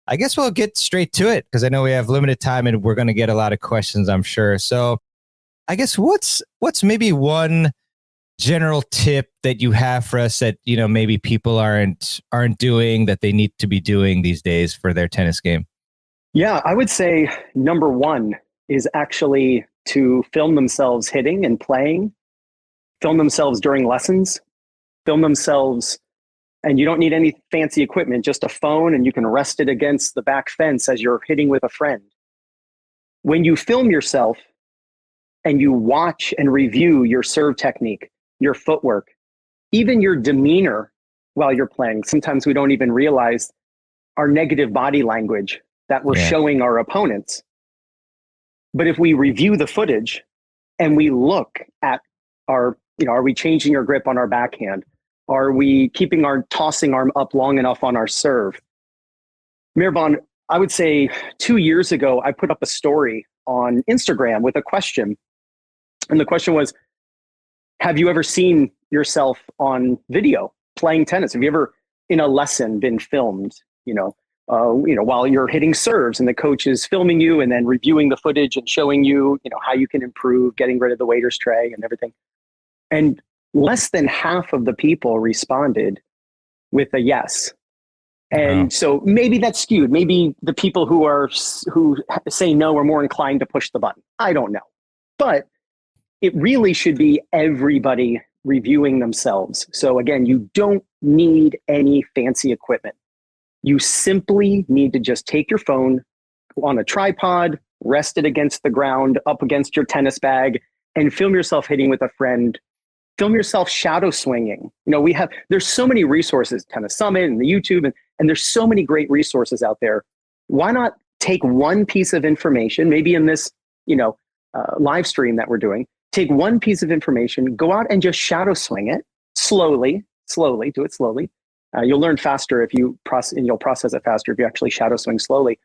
I guess we'll get straight to it because I know we have limited time and we're going to get a lot of questions, I'm sure. So I guess what's maybe one general tip that you have for us that, maybe people aren't doing that they need to be doing these days for their tennis game? Yeah, I would say number one is actually to film themselves hitting and playing, film themselves during lessons, film themselves, and you don't need any fancy equipment, just a phone, and you can rest it against the back fence as you're hitting with a friend. When you film yourself and you watch and review your serve technique, your footwork, even your demeanor while you're playing, sometimes we don't even realize our negative body language that we're showing our opponents. But if we review the footage and we look at our, are we changing our grip on our backhand? Are we keeping our tossing arm up long enough on our serve? Mehrban, I would say 2 years ago, I put up a story on Instagram with a question. And the question was, have you ever seen yourself on video playing tennis? Have you ever in a lesson been filmed, while you're hitting serves and the coach is filming you and then reviewing the footage and showing you, how you can improve, getting rid of the waiter's tray and everything. And less than half of the people responded with a yes. And so maybe that's skewed. Maybe the people who say no are more inclined to push the button. I don't know. But it really should be everybody reviewing themselves. So again, you don't need any fancy equipment. You simply need to just take your phone on a tripod, rest it against the ground, up against your tennis bag, and film yourself hitting with a friend. Film yourself shadow swinging. There's so many resources, Tennis Summit and the YouTube, and there's so many great resources out there. Why not take one piece of information, maybe in this, live stream that we're doing, take one piece of information, go out and just shadow swing it slowly, do it slowly. You'll learn faster if you process, and you'll process it faster if you actually shadow swing slowly,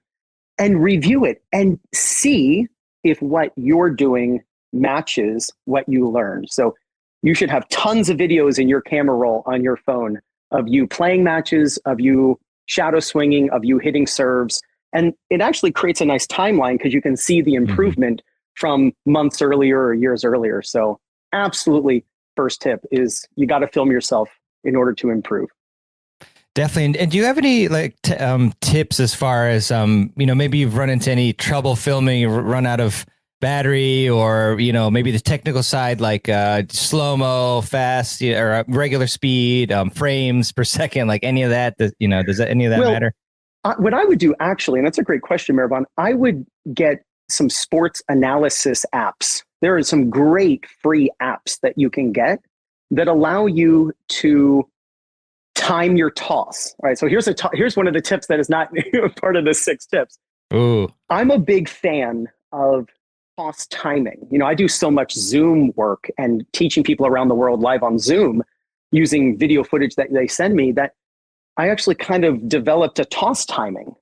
and review it and see if what you're doing matches what you learned. So you should have tons of videos in your camera roll on your phone of you playing matches, of you shadow swinging, of you hitting serves. And it actually creates a nice timeline because you can see the improvement from months earlier or years earlier. So absolutely, first tip is you got to film yourself in order to improve. Definitely. And do you have any tips as far as, maybe you've run into any trouble filming, run out of battery, or, maybe the technical side, like slow-mo, fast, or regular speed, frames per second, like any of that, does any of that matter? What I would do actually, and that's a great question, Mehrban, I would get some sports analysis apps. There are some great free apps that you can get that allow you to time your toss. All right. So here's one of the tips that is not part of the 6 tips. Ooh. I'm a big fan of toss timing. I do so much Zoom work and teaching people around the world live on Zoom using video footage that they send me that I actually kind of developed a toss timing.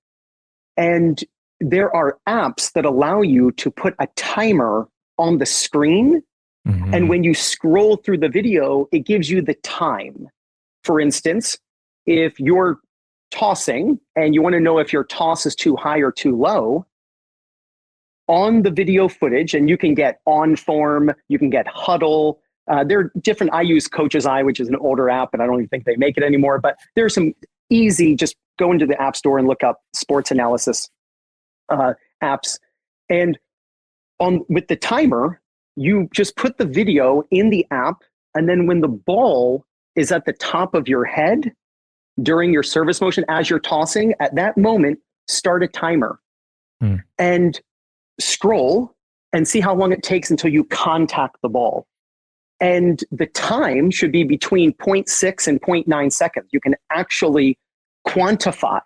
And there are apps that allow you to put a timer on the screen. Mm-hmm. And when you scroll through the video, it gives you the time. For instance, if you're tossing and you want to know if your toss is too high or too low, on the video footage, and you can get On Form, you can get Huddle. There are different, I use Coach's Eye, which is an older app, and I don't even think they make it anymore, but there's some easy, just go into the App Store and look up sports analysis apps. And with the timer, you just put the video in the app, and then when the ball is at the top of your head during your service motion as you're tossing, at that moment, start a timer and scroll and see how long it takes until you contact the ball. And the time should be between 0.6 and 0.9 seconds. You can actually quantify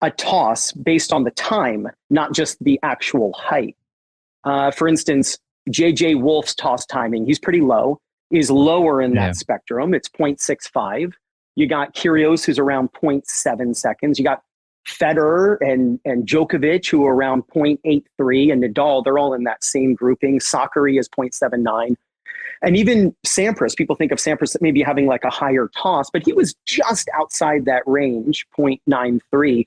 a toss based on the time, not just the actual height. For instance, JJ Wolf's toss timing, he's pretty low, is lower in that spectrum. It's 0.65. You got Kyrgios, who's around 0.7 seconds. You got Federer and Djokovic, who are around 0.83, and Nadal, they're all in that same grouping. Sakari is 0.79. And even Sampras, people think of Sampras maybe having like a higher toss, but he was just outside that range, 0.93.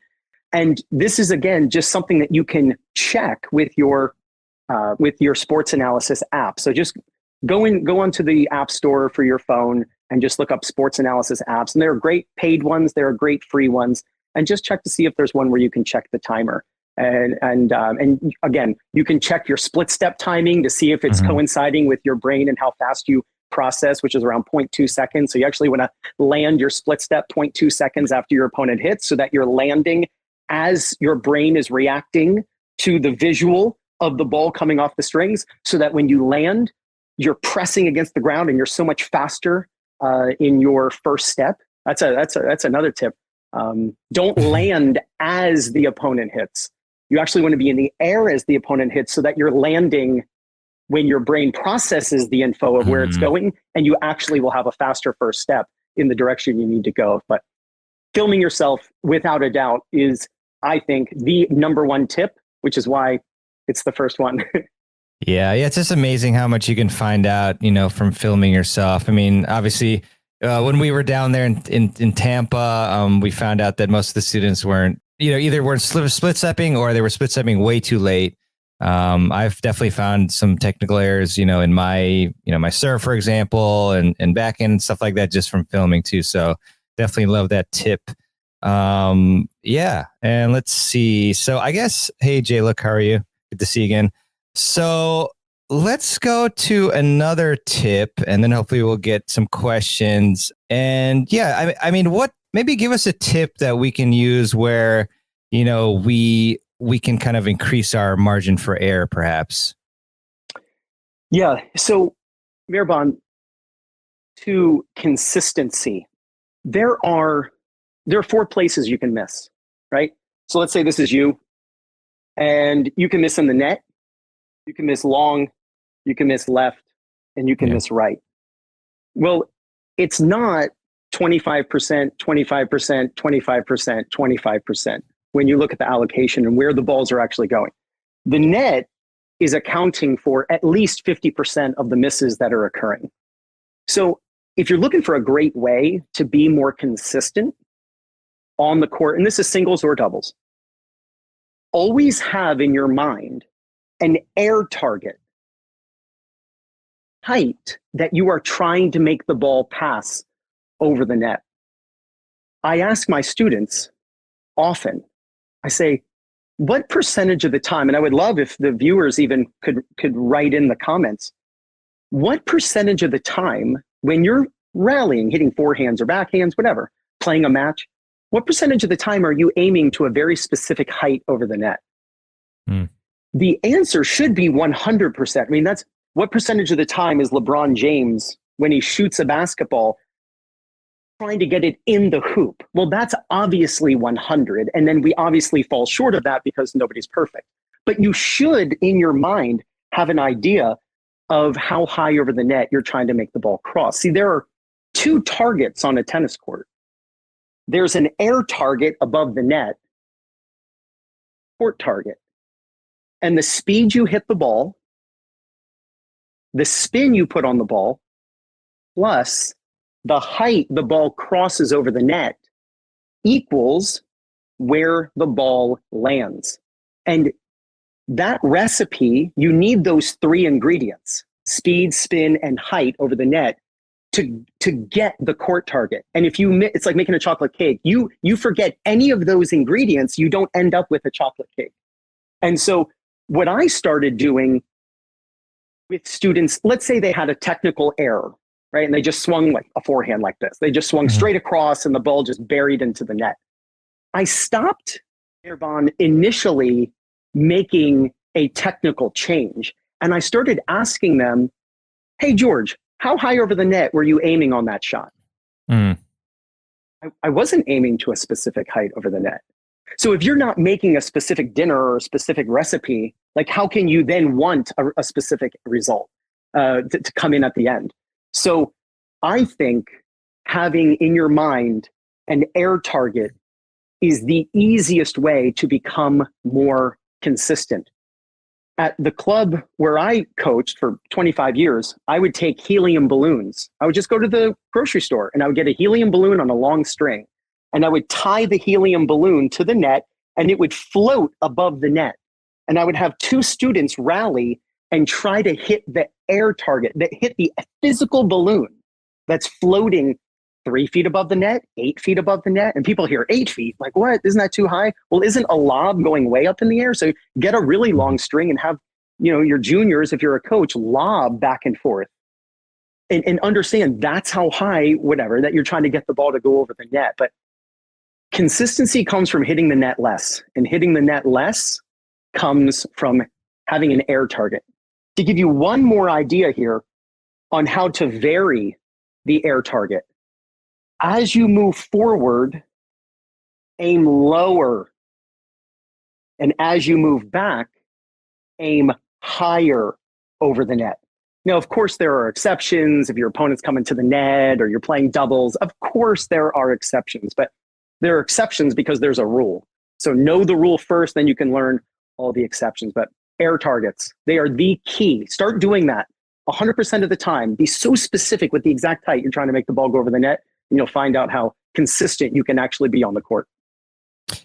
And this is, again, just something that you can check with your sports analysis app. So just go onto the app store for your phone and just look up sports analysis apps. And there are great paid ones. There are great free ones. And just check to see if there's one where you can check the timer. And again, you can check your split step timing to see if it's coinciding with your brain and how fast you process, which is around 0.2 seconds. So you actually want to land your split step 0.2 seconds after your opponent hits, so that you're landing as your brain is reacting to the visual of the ball coming off the strings, so that when you land, you're pressing against the ground and you're so much faster in your first step. That's another tip. Don't land as the opponent hits. You actually want to be in the air as the opponent hits, so that you're landing when your brain processes the info of where it's going, and you actually will have a faster first step in the direction you need to go. But filming yourself, without a doubt, is, I think, the number one tip, which is why it's the first one. Yeah, it's just amazing how much you can find out, from filming yourself. I mean, obviously, when we were down there in Tampa, we found out that most of the students weren't, either weren't split stepping, or they were split stepping way too late. I've definitely found some technical errors, in my, my serve, for example, and back end and stuff like that, just from filming too. So definitely love that tip. Yeah. And let's see. So I guess, hey, Jay, look, how are you? Good to see you again. So let's go to another tip, and then hopefully we'll get some questions. And yeah, I mean, maybe give us a tip that we can use where, we can kind of increase our margin for error, perhaps. Yeah. So, mehrban, to consistency, there are 4 places you can miss, right? So let's say this is you, and you can miss in the net, you can miss long, you can miss left, and you can miss right. Well, it's not 25%, 25%, 25%, 25% when you look at the allocation and where the balls are actually going. The net is accounting for at least 50% of the misses that are occurring. So if you're looking for a great way to be more consistent on the court, and this is singles or doubles, always have in your mind an air target height that you are trying to make the ball pass over the net. I ask my students often, I say, what percentage of the time, and I would love if the viewers even could write in the comments, what percentage of the time when you're rallying, hitting forehands or backhands, whatever, playing a match, what percentage of the time are you aiming to a very specific height over the net? The answer should be 100%. I mean, that's what percentage of the time is LeBron James, when he shoots a basketball, trying to get it in the hoop? Well, that's obviously 100. And then we obviously fall short of that because nobody's perfect. But you should, in your mind, have an idea of how high over the net you're trying to make the ball cross. See, there are 2 targets on a tennis court. There's an air target above the net, court target. And the speed you hit the ball, the spin you put on the ball, plus the height the ball crosses over the net equals where the ball lands. And that recipe, you need those 3 ingredients, speed, spin, and height over the net to get the court target. And if it's like making a chocolate cake. You forget any of those ingredients, you don't end up with a chocolate cake. And so what I started doing with students, let's say they had a technical error, right? And they just swung like a forehand like this. They just swung straight across and the ball just buried into the net. I stopped mehrban initially making a technical change. And I started asking them, hey, George, how high over the net were you aiming on that shot? I wasn't aiming to a specific height over the net. So if you're not making a specific dinner or a specific recipe, like how can you then want a specific result to come in at the end? So I think having in your mind an air target is the easiest way to become more consistent. At the club where I coached for 25 years, I would take helium balloons. I would just go to the grocery store and I would get a helium balloon on a long string. And I would tie the helium balloon to the net and it would float above the net. And I would have two students rally and try to hit the air target, that hit the physical balloon that's floating 3 feet above the net, 8 feet above the net. And people hear 8 feet, like, what? Isn't that too high? Well, isn't a lob going way up in the air? So get a really long string and have, your juniors, if you're a coach, lob back and forth. And understand that's how high, whatever, that you're trying to get the ball to go over the net. But consistency comes from hitting the net less. And hitting the net less comes from having an air target. To give you one more idea here on how to vary the air target, as you move forward, aim lower. And as you move back, aim higher over the net. Now, of course, there are exceptions. If your opponent's coming to the net or you're playing doubles, of course, there are exceptions. But there are exceptions because there's a rule. So know the rule first, then you can learn all the exceptions. But air targets, they are the key. Start doing that 100% of the time. Be so specific with the exact height you're trying to make the ball go over the net, and you'll find out how consistent you can actually be on the court.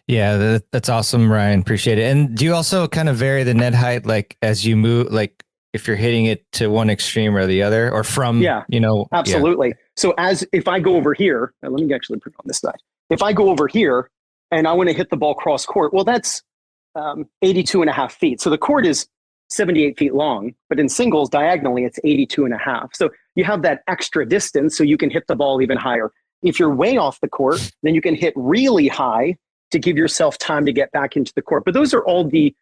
Yeah, that's awesome, Ryan. Appreciate it. And do you also kind of vary the net height, like as you move, like if you're hitting it to one extreme or the other, or from, absolutely. Yeah. So if I go over here, let me actually put it on this side. If I go over here and I want to hit the ball cross court, well, that's 82 and a half feet. So the court is 78 feet long, but in singles diagonally, it's 82 and a half. So you have that extra distance so you can hit the ball even higher. If you're way off the court, then you can hit really high to give yourself time to get back into the court. But those are all the,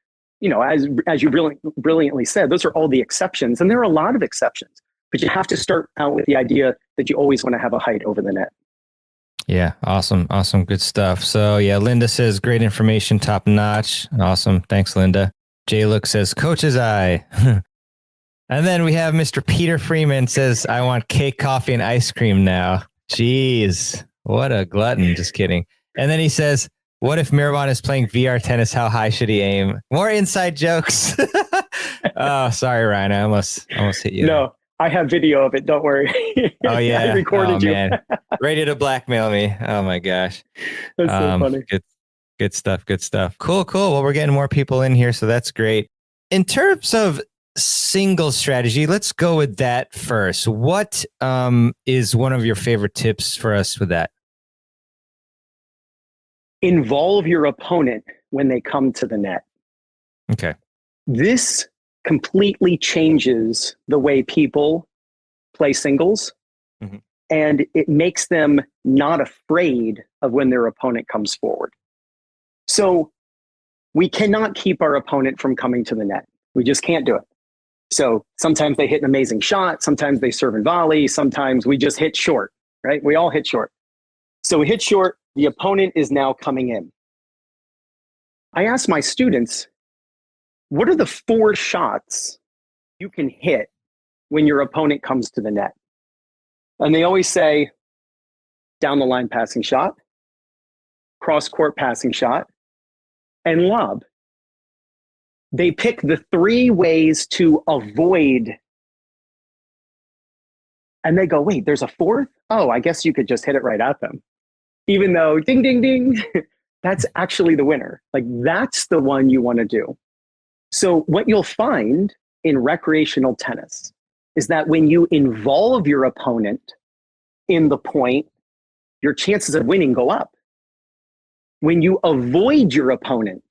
as you brilliantly said, those are all the exceptions. And there are a lot of exceptions, but you have to start out with the idea that you always want to have a height over the net. Yeah. Awesome. Awesome. Good stuff. So yeah, Linda says, great information, top notch. Awesome. Thanks, Linda. Jay Look says, coach's eye. And then we have Mr. Peter Freeman says, I want cake, coffee, and ice cream now. Jeez, what a glutton. Just kidding. And then he says, what if Mehrban is playing VR tennis? How high should he aim? More inside jokes. Oh, sorry, Ryan. I almost hit you. No, I have video of it. Don't worry. Oh, yeah. I recorded you. Man. Ready to blackmail me. Oh, my gosh. That's so funny. Good stuff. Good stuff. Cool. Well, we're getting more people in here, so that's great. In terms of single strategy, let's go with that first. What is one of your favorite tips for us with that? Involve your opponent when they come to the net. Okay. This completely changes the way people play singles, and it makes them not afraid of when their opponent comes forward. So we cannot keep our opponent from coming to the net. We just can't do it. So sometimes they hit an amazing shot. Sometimes they serve and volley. Sometimes we just hit short, right? We all hit short. So we hit short. The opponent is now coming in. I ask my students, what are the 4 shots you can hit when your opponent comes to the net? And they always say, down the line passing shot, cross court passing shot, and lob. They pick the 3 ways to avoid. And they go, wait, there's a 4th? Oh, I guess you could just hit it right at them. Even though ding, ding, ding, that's actually the winner. Like that's the one you want to do. So what you'll find in recreational tennis is that when you involve your opponent in the point, your chances of winning go up. When you avoid your opponent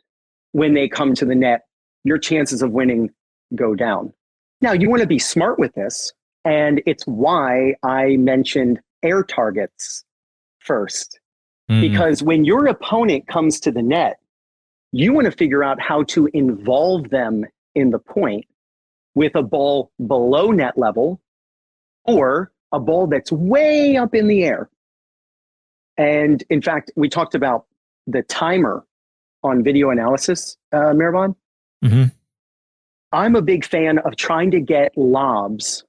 when they come to the net, your chances of winning go down. Now, you want to be smart with this, and it's why I mentioned air targets first. Because when your opponent comes to the net, you want to figure out how to involve them in the point with a ball below net level or a ball that's way up in the air. And in fact, we talked about the timer on video analysis, Mehrban. I'm a big fan of trying to get lobs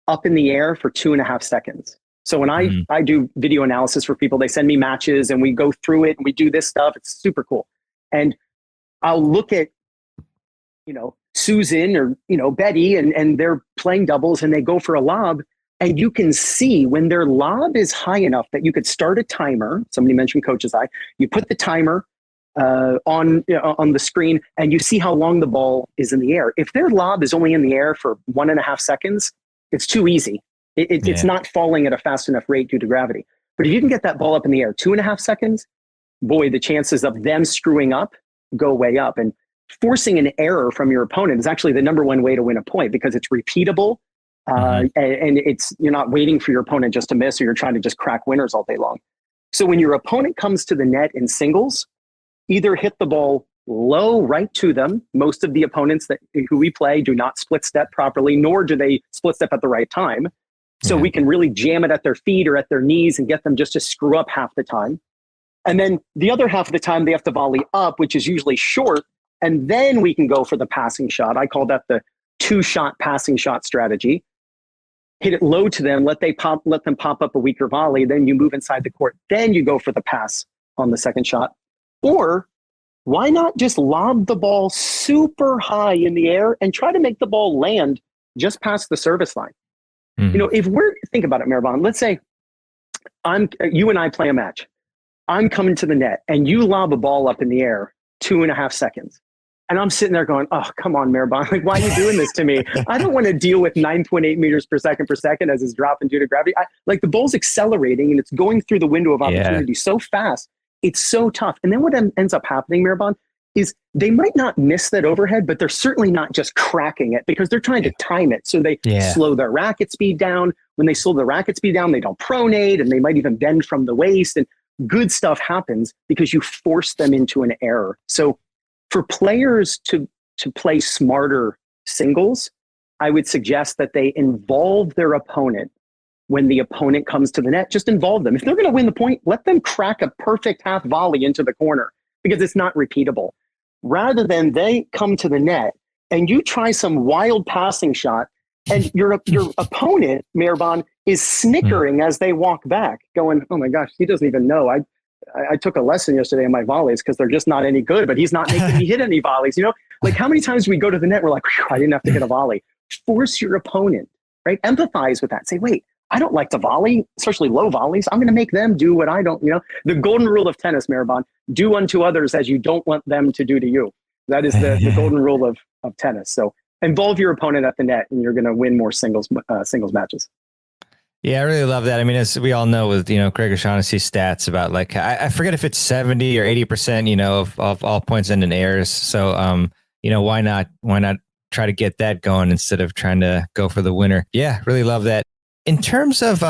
up in the air for 2.5 seconds. So when I do video analysis for people, they send me matches and we go through it and we do this stuff. It's super cool. And I'll look at, Susan or, Betty and they're playing doubles and they go for a lob. And you can see when their lob is high enough that you could start a timer. Somebody mentioned coach's eye. You put the timer on the screen, and you see how long the ball is in the air. If their lob is only in the air for 1.5 seconds, it's too easy. It's not falling at a fast enough rate due to gravity. But if you can get that ball up in the air 2.5 seconds, boy, the chances of them screwing up go way up. And forcing an error from your opponent is actually the number one way to win a point, because it's repeatable, and you're not waiting for your opponent just to miss, or you're trying to just crack winners all day long. So when your opponent comes to the net in singles, either hit the ball low right to them. Most of the opponents who we play do not split step properly, nor do they split step at the right time. So we can really jam it at their feet or at their knees and get them just to screw up half the time. And then the other half of the time, they have to volley up, which is usually short. And then we can go for the passing shot. I call that the 2-shot passing shot strategy. Hit it low to them, let them pop up a weaker volley. Then you move inside the court. Then you go for the pass on the second shot. Or why not just lob the ball super high in the air and try to make the ball land just past the service line? If think about it, mehrban, let's say you and I play a match. I'm coming to the net and you lob a ball up in the air 2.5 seconds. And I'm sitting there going, oh, come on, mehrban. Like, why are you doing this to me? I don't want to deal with 9.8 meters per second as it's dropping due to gravity. The ball's accelerating and it's going through the window of opportunity so fast. It's so tough. And then what ends up happening, mehrban, is they might not miss that overhead, but they're certainly not just cracking it, because they're trying to time it. So they slow their racket speed down. When they slow the racket speed down, they don't pronate, and they might even bend from the waist. And good stuff happens because you force them into an error. So for players to play smarter singles, I would suggest that they involve their opponent. When the opponent comes to the net, just involve them. If they're going to win the point, let them crack a perfect half volley into the corner, because it's not repeatable. Rather than they come to the net and you try some wild passing shot, and your opponent, mehrban, is snickering as they walk back, going, oh my gosh, he doesn't even know. I took a lesson yesterday in my volleys because they're just not any good, but he's not making me hit any volleys. Like how many times we go to the net, we're like, I didn't have to hit a volley. Force your opponent, right? Empathize with that. Say, wait, I don't like to volley, especially low volleys. I'm going to make them do what I don't, the golden rule of tennis, mehrban, do unto others as you don't want them to do to you. That is the golden rule of tennis. So involve your opponent at the net and you're going to win more singles matches. Yeah, I really love that. I mean, as we all know with, Craig O'Shaughnessy's stats about I forget if it's 70 or 80%, of all points and errors. So, why not try to get that going instead of trying to go for the winner? Yeah, really love that. In terms of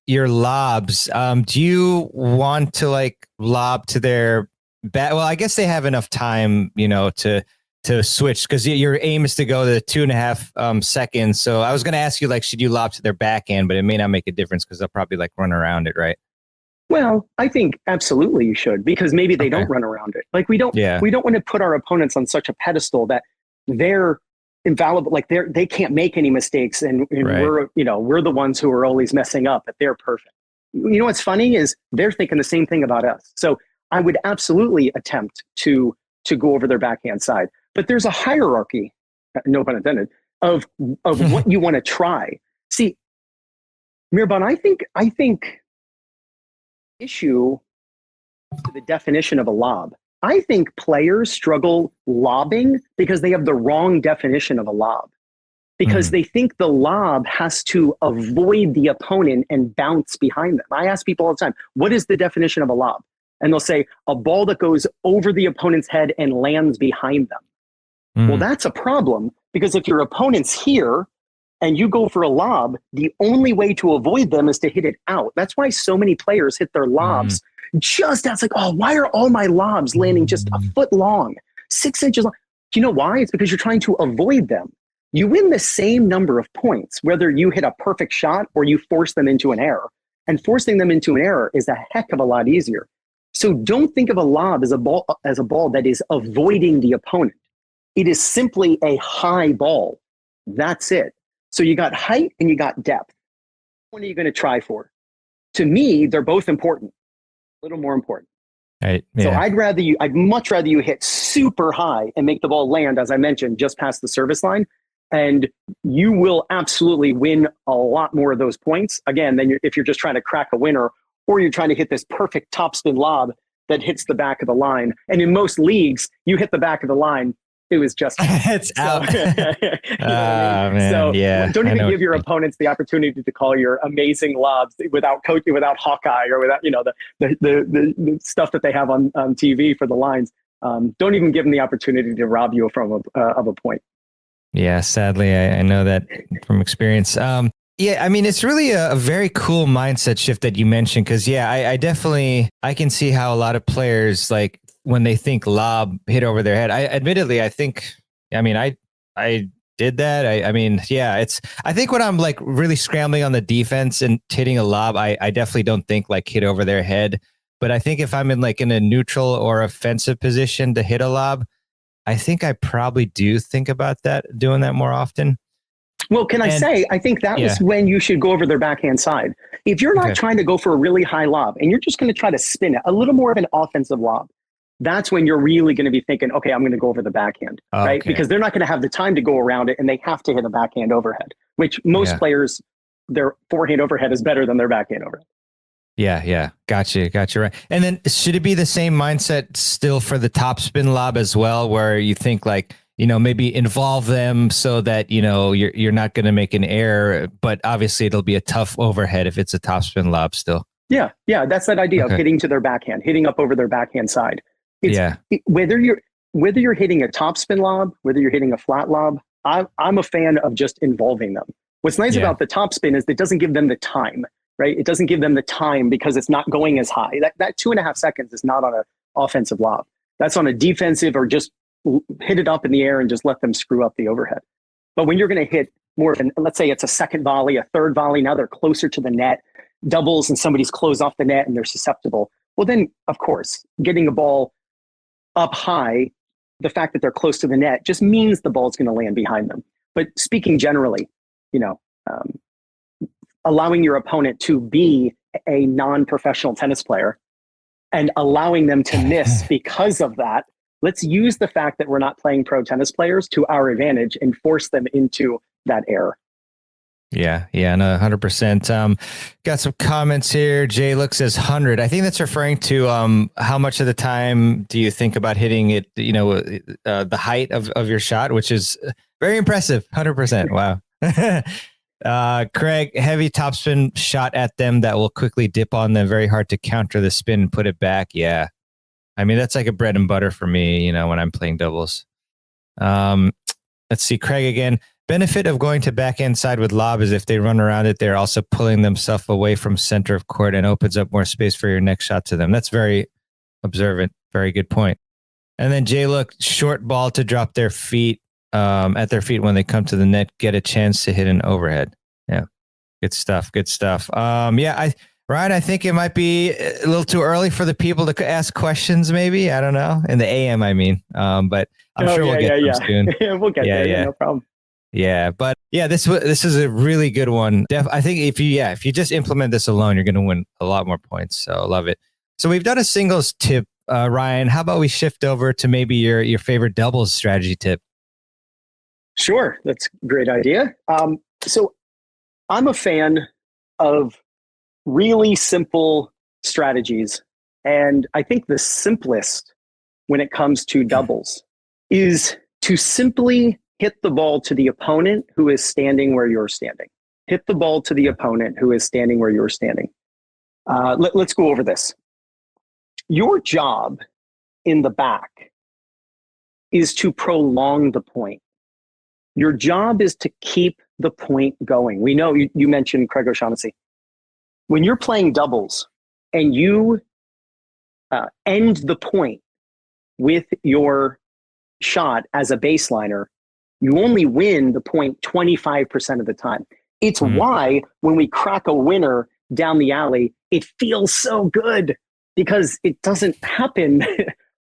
your lobs, do you want to lob to their bat? Well, I guess they have enough time, to switch, because your aim is to go to 2.5 seconds. So I was going to ask you, should you lob to their backhand? But it may not make a difference because they'll probably run around it, right? Well, I think absolutely you should, because maybe they don't run around it. We don't want to put our opponents on such a pedestal that they're infallible, they can't make any mistakes, and right. we're the ones who are always messing up, but they're perfect. What's funny is they're thinking the same thing about us. So I would absolutely attempt to go over their backhand side, but there's a hierarchy, no pun intended, of what you want to try. See, mehrban, I think issue to the definition of a lob. I think players struggle lobbing because they have the wrong definition of a lob, because they think the lob has to avoid the opponent and bounce behind them. I ask people all the time, what is the definition of a lob? And they'll say a ball that goes over the opponent's head and lands behind them. Well, that's a problem, because if your opponent's here and you go for a lob, the only way to avoid them is to hit it out. That's why so many players hit their lobs just as why are all my lobs landing just a foot long, 6 inches long? Do you know why? It's because you're trying to avoid them. You win the same number of points, whether you hit a perfect shot or you force them into an error. And forcing them into an error is a heck of a lot easier. So don't think of a lob as a ball that is avoiding the opponent. It is simply a high ball. That's it. So you got height and you got depth. What are you going to try for? To me, they're both important. A little more important. Right. Yeah. So I'd much rather you hit super high and make the ball land, as I mentioned, just past the service line. And you will absolutely win a lot more of those points. Again, than if you're just trying to crack a winner, or you're trying to hit this perfect topspin lob that hits the back of the line. And in most leagues, you hit the back of the line, it was just it's out. you know what I mean? Man, So yeah, don't I even know give your opponents the opportunity to call your amazing lobs without coaching, without Hawkeye or without the stuff that they have on TV for the lines. Don't even give them the opportunity to rob you from of a point. Yeah, sadly, I know that from experience. Yeah, I mean, it's really a very cool mindset shift that you mentioned because, yeah, I definitely I can see how a lot of players, like when they think lob hit over their head. I did that. I mean, yeah, I think when I'm like really scrambling on the defense and hitting a lob, I definitely don't think like hit over their head. But I think if I'm in a neutral or offensive position to hit a lob, I think I probably do think about doing that more often. Well, can I say, I think that was when you should go over their backhand side. If you're not trying to go for a really high lob and you're just going to try to spin it, a little more of an offensive lob, that's when you're really going to be thinking, okay, I'm going to go over the backhand, right? Because they're not going to have the time to go around it and they have to hit a backhand overhead, which most players, their forehand overhead is better than their backhand overhead. Yeah. Gotcha. Right. And then should it be the same mindset still for the topspin lob as well, where you think like, maybe involve them so that, you're not going to make an error, but obviously it'll be a tough overhead if it's a topspin lob still. Yeah. That's that idea of hitting to their backhand, hitting up over their backhand side. Whether you're hitting a topspin lob, whether you're hitting a flat lob, I'm a fan of just involving them. What's nice about the topspin is it doesn't give them the time, right? It doesn't give them the time because it's not going as high. That 2.5 seconds is not on an offensive lob. That's on a defensive or just hit it up in the air and just let them screw up the overhead. But when you're going to hit more of let's say it's a second volley, a third volley, now they're closer to the net, doubles and somebody's closed off the net and they're susceptible. Well, then, of course, getting a ball up high, the fact that they're close to the net just means the ball's going to land behind them. But speaking generally, allowing your opponent to be a non-professional tennis player and allowing them to miss because of that, let's use the fact that we're not playing pro tennis players to our advantage and force them into that error. Yeah, no, 100%. Got some comments here. Jay looks says 100. I think that's referring to how much of the time do you think about hitting it, the height of your shot, which is very impressive. 100%. Wow. Craig, heavy topspin shot at them that will quickly dip on them. Very hard to counter the spin and put it back. Yeah. I mean, that's like a bread and butter for me, when I'm playing doubles. Let's see, Craig again. Benefit of going to backhand side with lob is if they run around it, they're also pulling themselves away from center of court and opens up more space for your next shot to them. That's very observant. Very good point. And then Jay, look, short ball to drop their feet at their feet when they come to the net, get a chance to hit an overhead. Yeah, good stuff. Ryan, I think it might be a little too early for the people to ask questions. Maybe, I don't know, in the AM. I mean, but I'm sure we'll get them soon. We'll get there. Yeah, no problem. Yeah, but yeah, this is a really good one. I think if you just implement this alone, you're going to win a lot more points. So I love it. So we've done a singles tip, Ryan. How about we shift over to maybe your favorite doubles strategy tip? Sure, that's a great idea. So I'm a fan of really simple strategies, and I think the simplest when it comes to doubles is to simply hit the ball to the opponent who is standing where you're standing. Hit the ball to the opponent who is standing where you're standing. Let's go over this. Your job in the back is to prolong the point. Your job is to keep the point going. We know you mentioned Craig O'Shaughnessy. When you're playing doubles and you end the point with your shot as a baseliner, you only win the point 25% of the time. It's why when we crack a winner down the alley, it feels so good because it doesn't happen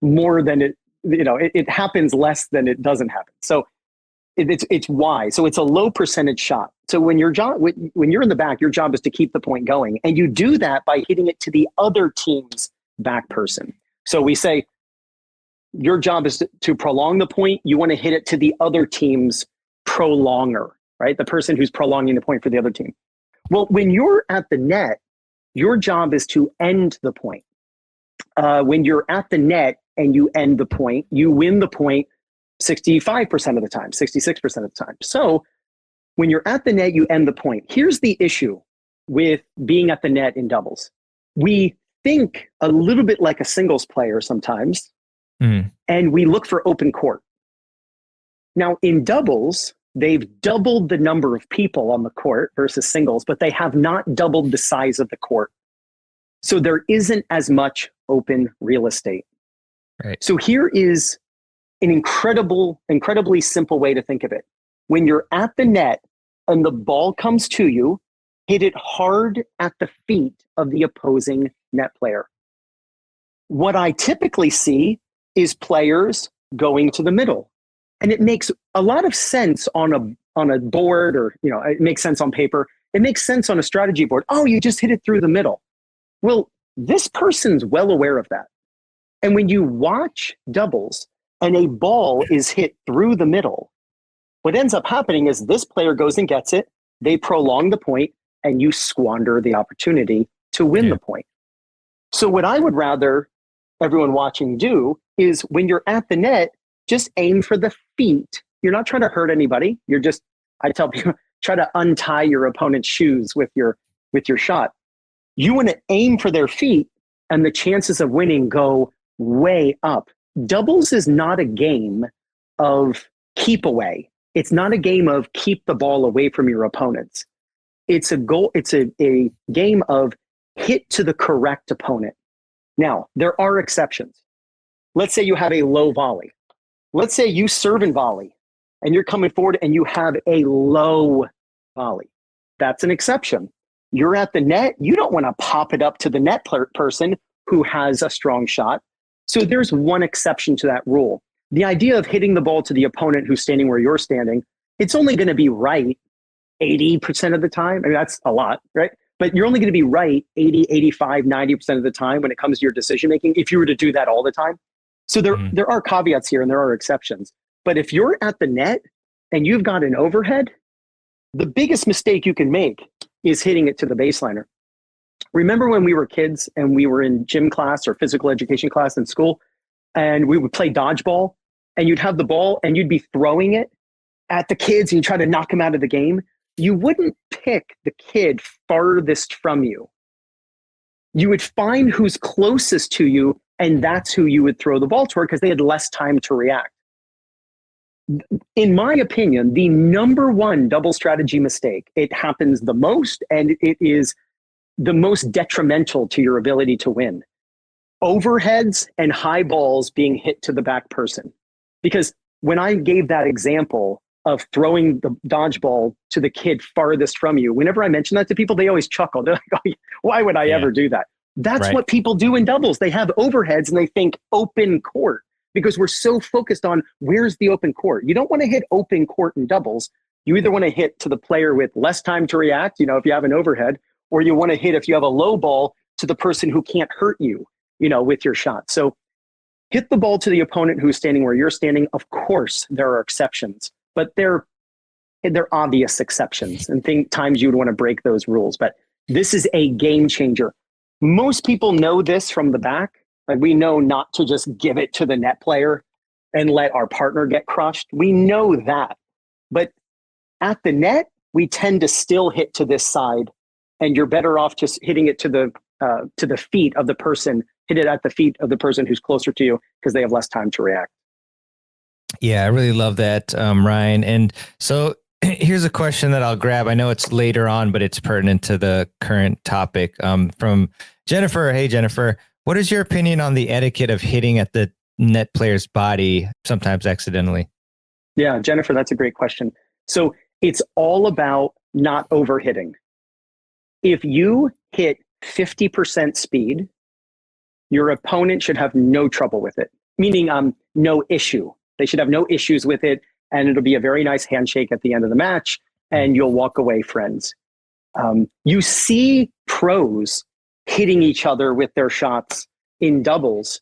more than it happens less than it doesn't happen. So it's why. So it's a low percentage shot. So when you're in the back, your job is to keep the point going. And you do that by hitting it to the other team's back person. So we say, your job is to prolong the point. You want to hit it to the other team's prolonger, right? The person who's prolonging the point for the other team. Well, when you're at the net, your job is to end the point. when you're at the net and you end the point, you win the point 65% of the time, 66% of the time. So when you're at the net, you end the point. Here's the issue with being at the net in doubles. We think a little bit like a singles player sometimes, and we look for open court. Now, in doubles, they've doubled the number of people on the court versus singles, but they have not doubled the size of the court. So there isn't as much open real estate. Right. So here is an incredibly simple way to think of it. When you're at the net and the ball comes to you, hit it hard at the feet of the opposing net player. What I typically see is players going to the middle. And it makes a lot of sense on a board, or it makes sense on paper. It makes sense on a strategy board. Oh, you just hit it through the middle. Well, this person's well aware of that. And when you watch doubles and a ball is hit through the middle, what ends up happening is this player goes and gets it, they prolong the point, and you squander the opportunity to win the point. So what I would rather everyone watching do is, when you're at the net, just aim for the feet. You're not trying to hurt anybody. You're just, I tell people, try to untie your opponent's shoes with your shot. You want to aim for their feet, and the chances of winning go way up. Doubles is not a game of keep away. It's not a game of keep the ball away from your opponents. It's a goal. It's a game of hit to the correct opponent. Now, there are exceptions. Let's say you have a low volley. Let's say you serve and volley, and you're coming forward and you have a low volley. That's an exception. You're at the net. You don't want to pop it up to the net person who has a strong shot. So there's one exception to that rule. The idea of hitting the ball to the opponent who's standing where you're standing, it's only going to be right 80% of the time. I mean, that's a lot, right? But you're only going to be right 80, 85, 90% of the time when it comes to your decision making, if you were to do that all the time. So there are caveats here and there are exceptions. But if you're at the net and you've got an overhead, the biggest mistake you can make is hitting it to the baseliner. Remember when we were kids and we were in gym class or physical education class in school, and we would play dodgeball, and you'd have the ball and you'd be throwing it at the kids and you try to knock them out of the game? You wouldn't pick the kid farthest from you. You would find who's closest to you, and that's who you would throw the ball toward because they had less time to react. In my opinion, the number one double strategy mistake, it happens the most, and it is the most detrimental to your ability to win. Overheads and high balls being hit to the back person. Because when I gave that example of throwing the dodgeball to the kid farthest from you, whenever I mention that to people, they always chuckle. They're like, oh, why would I ever do that? That's what people do in doubles. They have overheads and they think open court, because we're so focused on where's the open court. You don't want to hit open court in doubles. You either want to hit to the player with less time to react, if you have an overhead, or you want to hit, if you have a low ball, to the person who can't hurt you, with your shot. So hit the ball to the opponent who's standing where you're standing. Of course, there are exceptions, but they're obvious exceptions, and times you would want to break those rules. But this is a game changer. Most people know this from the back. Like, we know not to just give it to the net player and let our partner get crushed. We know that. But at the net, we tend to still hit to this side, and you're better off just hitting it to the feet of the person. Hit it at the feet of the person who's closer to you, because they have less time to react. Yeah, I really love that, Ryan. And so here's a question that I'll grab. I know it's later on, but it's pertinent to the current topic. From Jennifer. Hey, Jennifer, what is your opinion on the etiquette of hitting at the net player's body, sometimes accidentally? Yeah, Jennifer, that's a great question. So it's all about not overhitting. If you hit 50% speed, your opponent should have no trouble with it, meaning no issue. They should have no issues with it, and it'll be a very nice handshake at the end of the match, and you'll walk away friends. You see pros hitting each other with their shots in doubles,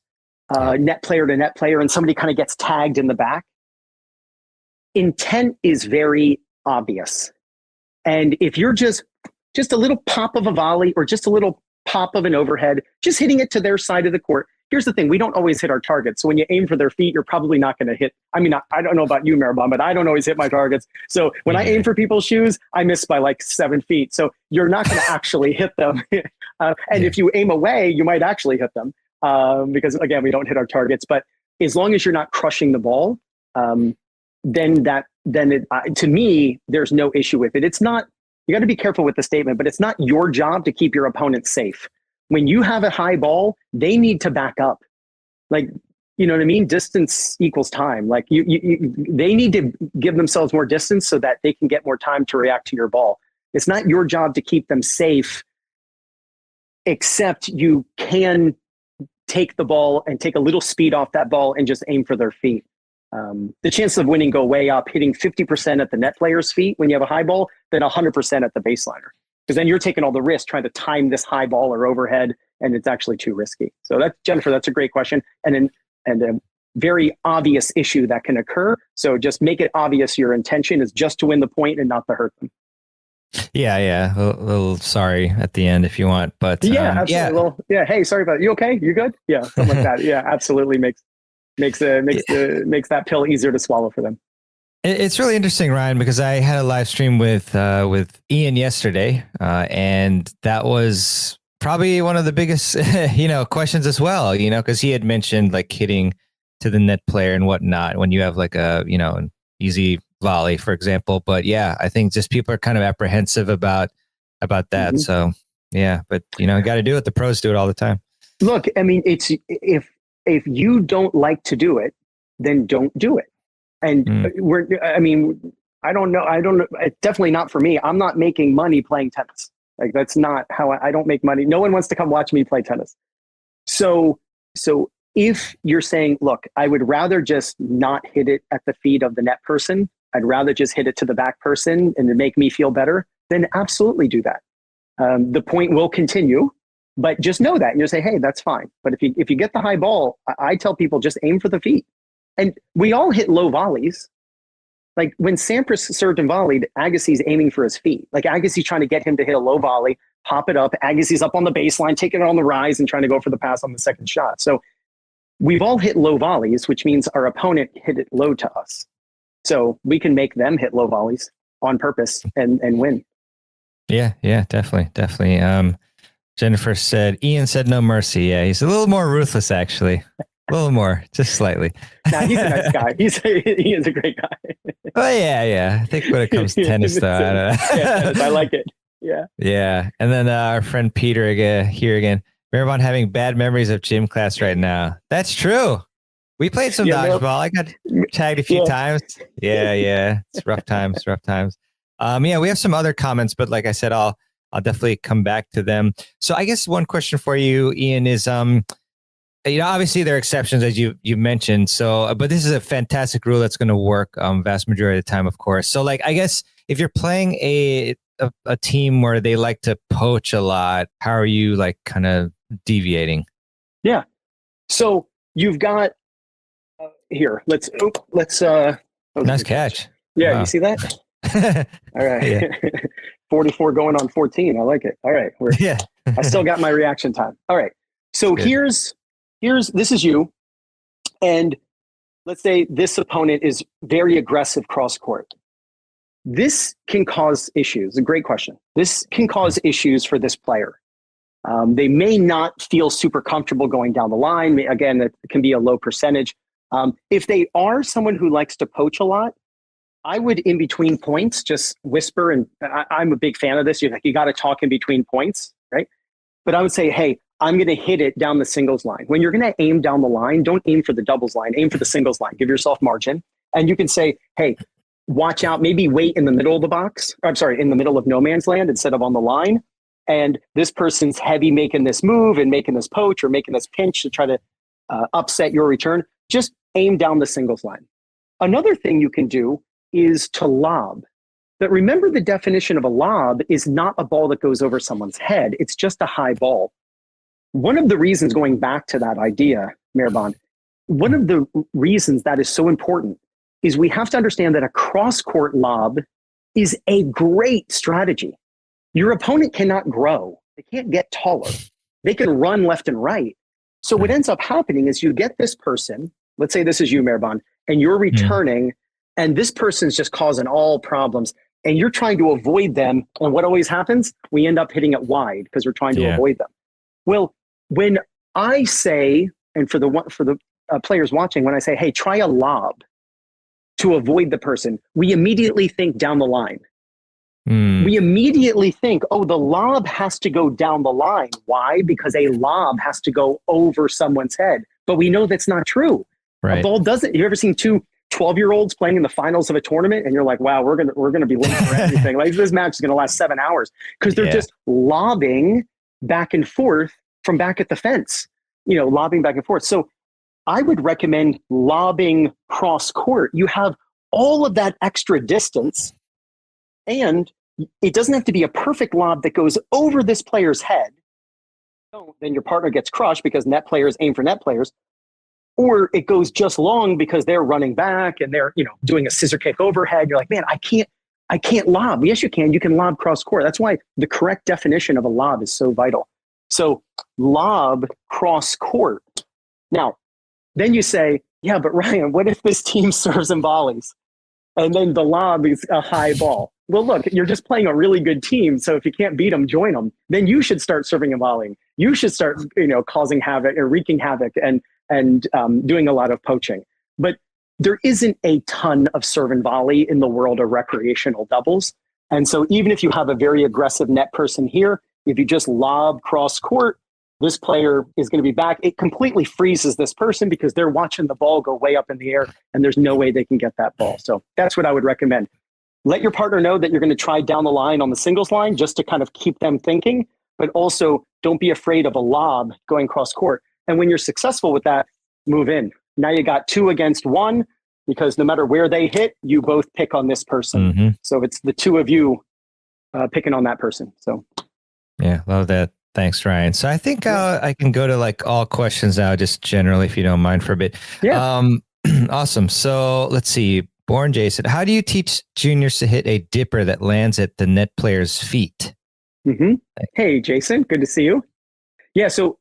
net player to net player, and somebody kind of gets tagged in the back. Intent is very obvious. And if you're just a little pop of a volley or just a little pop of an overhead, just hitting it to their side of the court, here's the thing. We don't always hit our targets. So when you aim for their feet, you're probably not going to hit. I mean, I don't know about you, mehrban, but I don't always hit my targets. So when I aim for people's shoes, I miss by like 7 feet. So you're not going to actually hit them. And if you aim away, you might actually hit them because, again, we don't hit our targets. But as long as you're not crushing the ball, to me, there's no issue with it. It's not, you got to be careful with the statement, but it's not your job to keep your opponent safe. When you have a high ball, they need to back up. Like, you know what I mean? Distance equals time. Like they need to give themselves more distance so that they can get more time to react to your ball. It's not your job to keep them safe, except you can take the ball and take a little speed off that ball and just aim for their feet. The chances of winning go way up, hitting 50% at the net player's feet when you have a high ball, than 100% at the baseliner. Because then you're taking all the risk trying to time this high ball or overhead, and it's actually too risky. So that's, Jennifer, that's a great question. And a very obvious issue that can occur. So just make it obvious your intention is just to win the point and not to hurt them. Yeah. A little sorry at the end if you want, but yeah, absolutely. yeah. Well, yeah. Hey, sorry about it. You okay? You good? Yeah, something like that. Yeah, absolutely makes that pill easier to swallow for them. It's really interesting, Ryan, because I had a live stream with Ian yesterday, and that was probably one of the biggest questions as well. Because he had mentioned like hitting to the net player and whatnot when you have like an easy volley, for example. But yeah, I think just people are kind of apprehensive about that. Mm-hmm. So yeah, but you got to do it. The pros do it all the time. Look, I mean, it's if you don't like to do it, then don't do it. And I don't know. It's definitely not for me. I'm not making money playing tennis. Like that's not how I don't make money. No one wants to come watch me play tennis. So if you're saying, look, I would rather just not hit it at the feet of the net person, I'd rather just hit it to the back person and to make me feel better, then absolutely do that. The point will continue, but just know that and you'll say, hey, that's fine. But if you get the high ball, I tell people just aim for the feet. And we all hit low volleys. Like when Sampras served and volleyed, Agassi's aiming for his feet. Like Agassi's trying to get him to hit a low volley, pop it up. Agassi's up on the baseline, taking it on the rise and trying to go for the pass on the second shot. So we've all hit low volleys, which means our opponent hit it low to us. So we can make them hit low volleys on purpose and win. Yeah, definitely. Jennifer said, Ian said no mercy. Yeah, he's a little more ruthless, actually. A little more, just slightly. Nah, he's a nice guy. He is a great guy. Oh yeah. I think when it comes to tennis, though, I don't know. I like it. Yeah. Yeah, and then our friend Peter again. Mehrban having bad memories of gym class right now. That's true. We played some dodgeball. I got tagged a few times. Yeah. It's rough times. We have some other comments, but like I said, I'll definitely come back to them. So I guess one question for you, Ian, is obviously there are exceptions as you mentioned. So, but this is a fantastic rule that's going to work vast majority of the time, of course. So, like, I guess if you're playing a team where they like to poach a lot, how are you like kind of deviating? Yeah. So you've got here. Let's. Nice catch. Yeah, wow. You see that? All right. Yeah. 44 going on 14. I like it. All right. I still got my reaction time. All right. So here's this is you, and let's say this opponent is very aggressive cross court. This can cause issues. A great question. This can cause issues for this player. They may not feel super comfortable going down the line. Again, it can be a low percentage. If they are someone who likes to poach a lot, I would, in between points, just whisper, and I'm a big fan of this. You got to talk in between points, right? But I would say, hey, I'm going to hit it down the singles line. When you're going to aim down the line, don't aim for the doubles line, aim for the singles line. Give yourself margin. And you can say, hey, watch out, maybe wait in the middle of the box. I'm sorry, in the middle of no man's land instead of on the line. And this person's heavy making this move and making this poach or making this pinch to try to upset your return. Just aim down the singles line. Another thing you can do is to lob. But remember, the definition of a lob is not a ball that goes over someone's head. It's just a high ball. One of the reasons, going back to that idea, mehrban, one of the reasons that is so important is we have to understand that a cross-court lob is a great strategy. Your opponent cannot grow. They can't get taller. They can run left and right. So what ends up happening is you get this person, let's say this is you, mehrban, and you're returning, and this person's just causing all problems, and you're trying to avoid them. And what always happens? We end up hitting it wide because we're trying to avoid them. Well, when I say, and for the players watching, when I say, hey, try a lob to avoid the person, we immediately think down the line. We immediately think, oh, the lob has to go down the line. Why? Because a lob has to go over someone's head. But we know that's not true. Right. A ball doesn't. You ever seen two 12-year-olds playing in the finals of a tournament, and you're like, wow, we're gonna be late for everything. Like, this match is gonna last 7 hours because they're just lobbing back and forth from back at the fence. Lobbing back and forth. So I would recommend lobbing cross court. You have all of that extra distance, and it doesn't have to be a perfect lob that goes over this player's head. Then your partner gets crushed because net players aim for net players. Or it goes just long because they're running back and they're, doing a scissor kick overhead. You're like, man, I can't lob. Yes, you can. You can lob cross court. That's why the correct definition of a lob is so vital. So lob cross court. Now, then you say, yeah, but Ryan, what if this team serves and volleys? And then the lob is a high ball. Well, look, you're just playing a really good team. So if you can't beat them, join them. Then you should start serving and volleying. You should start, causing havoc or wreaking havoc and doing a lot of poaching. But there isn't a ton of serve and volley in the world of recreational doubles. And so even if you have a very aggressive net person here, if you just lob cross court, this player is going to be back. It completely freezes this person because they're watching the ball go way up in the air and there's no way they can get that ball. So that's what I would recommend. Let your partner know that you're going to try down the line on the singles line just to kind of keep them thinking, but also don't be afraid of a lob going cross court. And when you're successful with that, move in. Now you got 2 against 1 because no matter where they hit, you both pick on this person. So it's the 2 of you picking on that person. So yeah, love that. Thanks, Ryan. So I think I can go to like all questions now, just generally, if you don't mind for a bit. Yeah. Awesome. So let's see. Born Jason, how do you teach juniors to hit a dipper that lands at the net player's feet? Hey, Jason, good to see you. Yeah, so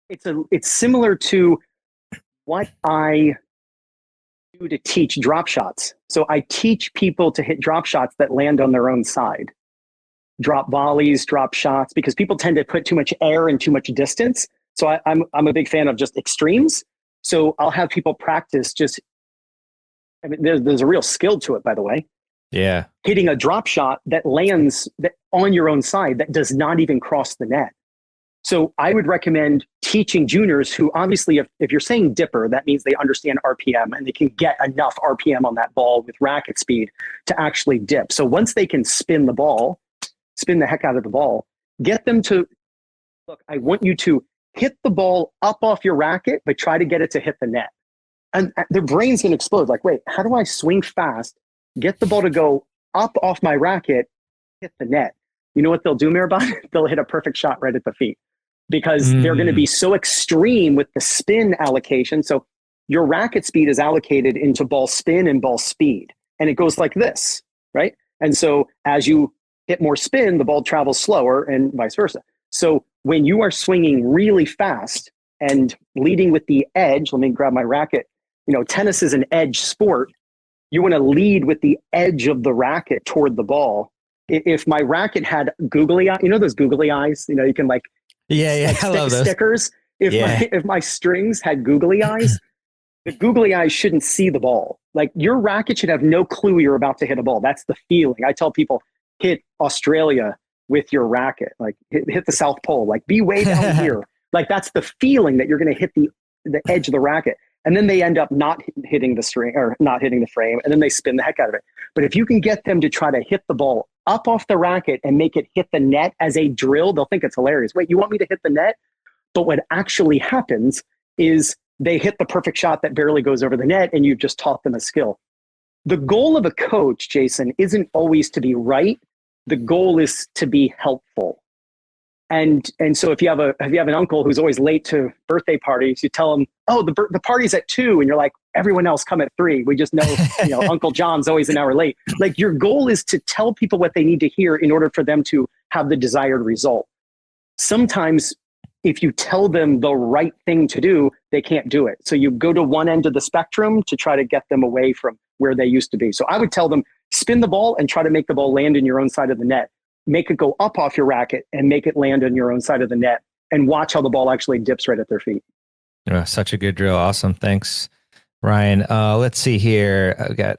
it's similar to what I do to teach drop shots. So I teach people to hit drop shots that land on their own side. Drop volleys, drop shots, because people tend to put too much air and too much distance. So I'm a big fan of just extremes. So I'll have people practice there's a real skill to it, by the way. Yeah. Hitting a drop shot that lands on your own side that does not even cross the net. So I would recommend teaching juniors who obviously, if you're saying dipper, that means they understand RPM and they can get enough RPM on that ball with racket speed to actually dip. So once they can spin the heck out of the ball, get them to, look, I want you to hit the ball up off your racket, but try to get it to hit the net. And their brain's going to explode. Like, wait, how do I swing fast, get the ball to go up off my racket, hit the net? You know what they'll do, mehrban? They'll hit a perfect shot right at the feet because they're going to be so extreme with the spin allocation. So your racket speed is allocated into ball spin and ball speed. And it goes like this, right? And so as you hit more spin, the ball travels slower and vice versa. So when you are swinging really fast and leading with the edge, let me grab my racket. Tennis is an edge sport. You want to lead with the edge of the racket toward the ball. If my racket had googly eyes, those googly eyes, you can like, I love those stickers. If my strings had googly eyes, the googly eyes shouldn't see the ball. Like your racket should have no clue you're about to hit a ball. That's the feeling. I tell people, hit Australia with your racket, like hit the South Pole, like be way down here. Like that's the feeling that you're going to hit the edge of the racket. And then they end up not hitting the string or not hitting the frame, and then they spin the heck out of it. But if you can get them to try to hit the ball up off the racket and make it hit the net as a drill, they'll think it's hilarious. Wait, you want me to hit the net? But what actually happens is they hit the perfect shot that barely goes over the net, and you've just taught them a skill. The goal of a coach, Jason, isn't always to be right. The goal is to be helpful. And so if you have an uncle who's always late to birthday parties, you tell him, oh, the party's at 2, and you're like, everyone else come at 3. We just know, Uncle John's always an hour late. Like your goal is to tell people what they need to hear in order for them to have the desired result. Sometimes if you tell them the right thing to do, they can't do it. So you go to one end of the spectrum to try to get them away from where they used to be. So I would tell them, spin the ball and try to make the ball land in your own side of the net. Make it go up off your racket and make it land on your own side of the net, and watch how the ball actually dips right at their feet. Oh, such a good drill. Awesome. Thanks, Ryan. Let's see here. I've got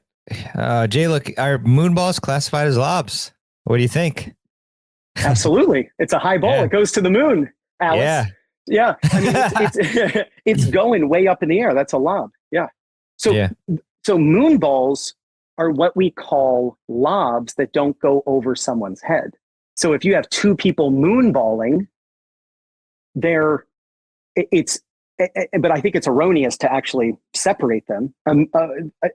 Jay, look, are moon balls classified as lobs? What do you think? Absolutely. It's a high ball. Yeah. It goes to the moon, Alex. Yeah. Yeah. I mean, it's, it's going way up in the air. That's a lob. Yeah. So moon balls are what we call lobs that don't go over someone's head. So if you have two people moonballing, but I think it's erroneous to actually separate them.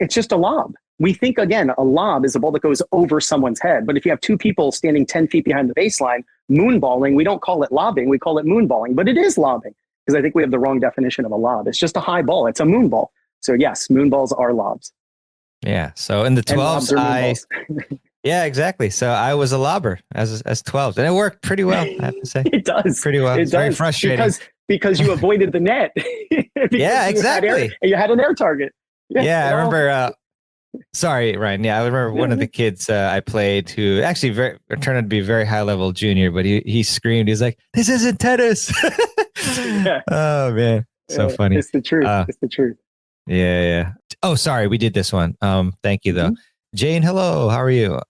It's just a lob. We think, again, a lob is a ball that goes over someone's head. But if you have two people standing 10 feet behind the baseline, moonballing, we don't call it lobbing, we call it moonballing. But it is lobbing, because I think we have the wrong definition of a lob. It's just a high ball. It's a moonball. So yes, moonballs are lobs. Yeah. So in the 12s, yeah, exactly. So I was a lobber as 12s, and it worked pretty well, I have to say. It does. Pretty well. It's very frustrating. Because you avoided the net. Yeah, exactly. You had an air target. Yeah, I remember. Sorry, Ryan. Yeah, I remember one of the kids I played who actually turned out to be a very high level junior, but he screamed. He's like, "This isn't tennis!" Yeah. Oh man, so funny. It's the truth. It's the truth. Yeah. Oh, sorry, we did this one. Thank you though, Jane. Hello, how are you?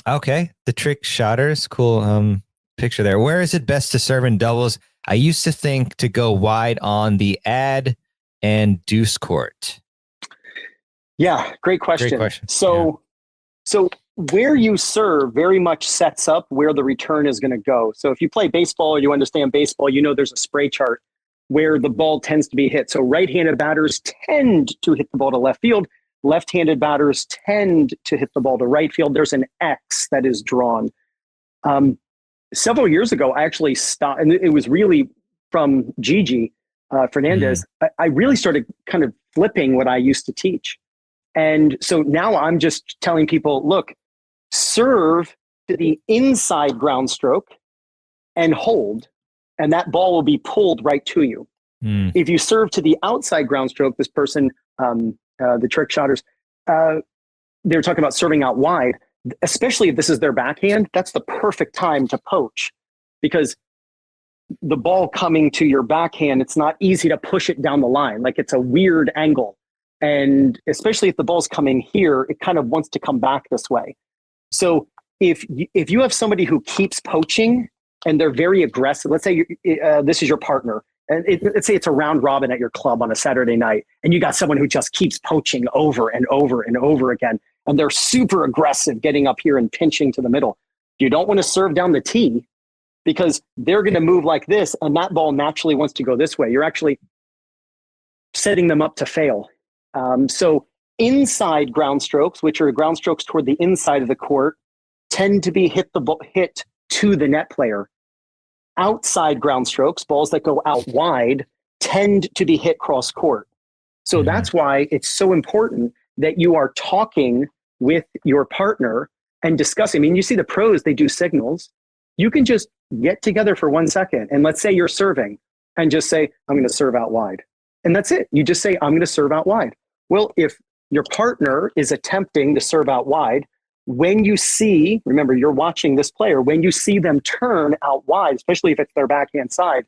Okay, the trick shotters, cool. Picture there. Where is it best to serve in doubles? I used to think to go wide on the ad and deuce court. Yeah, great question. Great question. So where you serve very much sets up where the return is going to go. So if you play baseball or you understand baseball, you know there's a spray chart where the ball tends to be hit. So right-handed batters tend to hit the ball to left field. Left-handed batters tend to hit the ball to right field. There's an X that is drawn. Several years ago, I actually stopped, and it was really from Gigi Fernandez. I really started kind of flipping what I used to teach. And so now I'm just telling people, look, serve to the inside ground stroke and hold, and that ball will be pulled right to you. If you serve to the outside ground stroke, this person, the trick shotters, they were talking about serving out wide, especially if this is their backhand. That's the perfect time to poach, because the ball coming to your backhand, it's not easy to push it down the line. Like, it's a weird angle. And especially if the ball's coming here, it kind of wants to come back this way. So if you have somebody who keeps poaching and they're very aggressive, let's say this is your partner, and let's say it's a round robin at your club on a Saturday night, and you got someone who just keeps poaching over and over and over again, and they're super aggressive getting up here and pinching to the middle. You don't want to serve down the tee, because they're going to move like this, and that ball naturally wants to go this way. You're actually setting them up to fail. So inside ground strokes, which are ground strokes toward the inside of the court, tend to be hit to the net player. Outside ground strokes, balls that go out wide, tend to be hit cross court. So that's why it's so important that you are talking with your partner and discussing. I mean, you see the pros, they do signals. You can just get together for 1 second, and let's say you're serving, and just say, I'm going to serve out wide. And that's it. You just say, I'm going to serve out wide. Well, if your partner is attempting to serve out wide, when you see, remember, you're watching this player, when you see them turn out wide, especially if it's their backhand side,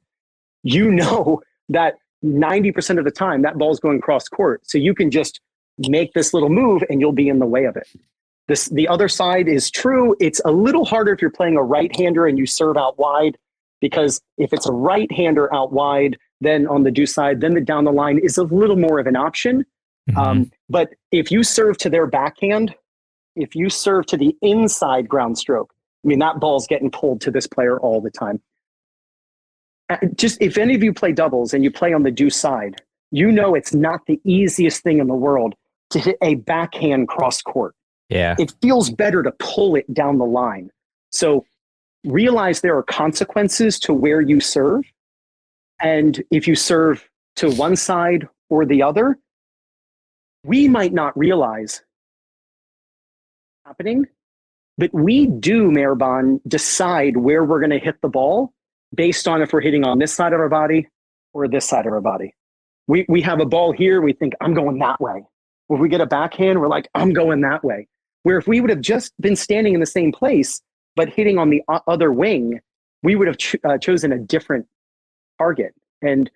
you know that 90% of the time that ball's going cross court. So you can just make this little move and you'll be in the way of it. The other side is true. It's a little harder if you're playing a right-hander and you serve out wide, because if it's a right-hander out wide, then on the deuce side, then the down the line is a little more of an option. But if you serve to their backhand, if you serve to the inside ground stroke, I mean, that ball's getting pulled to this player all the time. Just if any of you play doubles and you play on the deuce side, you know it's not the easiest thing in the world to hit a backhand cross court. Yeah. It feels better to pull it down the line. So realize there are consequences to where you serve. And if you serve to one side or the other, we might not realize happening, but we do, mehrban, decide where we're going to hit the ball based on if we're hitting on this side of our body or this side of our body. We have a ball here, we think, I'm going that way. If we get a backhand, we're like, I'm going that way. Where if we would have just been standing in the same place, but hitting on the other wing, we would have chosen a different target. And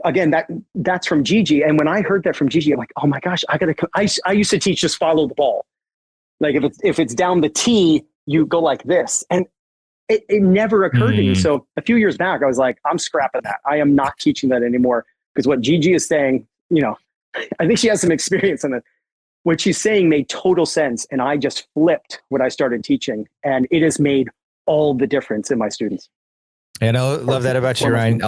again, that's from Gigi. And when I heard that from Gigi, I'm like, oh my gosh, I used to teach just follow the ball. Like if it's down the tee, you go like this. And it never occurred to me. So a few years back, I was like, I'm scrapping that. I am not teaching that anymore. Because what Gigi is saying, I think she has some experience in it. What she's saying made total sense. And I just flipped what I started teaching. And it has made all the difference in my students. And I love that about you, Ryan.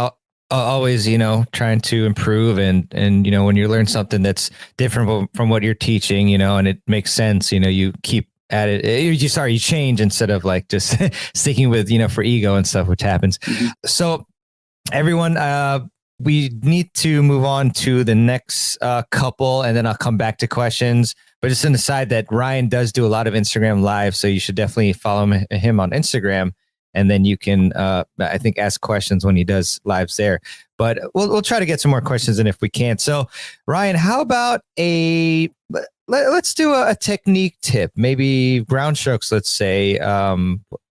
Always, trying to improve and, when you learn something that's different from what you're teaching, and it makes sense, you keep at it. You change instead of like just sticking with, for ego and stuff, which happens. Mm-hmm. So everyone, we need to move on to the next couple, and then I'll come back to questions. But just an aside that Ryan does do a lot of Instagram live, so you should definitely follow him on Instagram, and then you can, I think, ask questions when he does lives there. But we'll try to get some more questions in if we can. So, Ryan, how about let's do a technique tip, maybe ground strokes, let's say.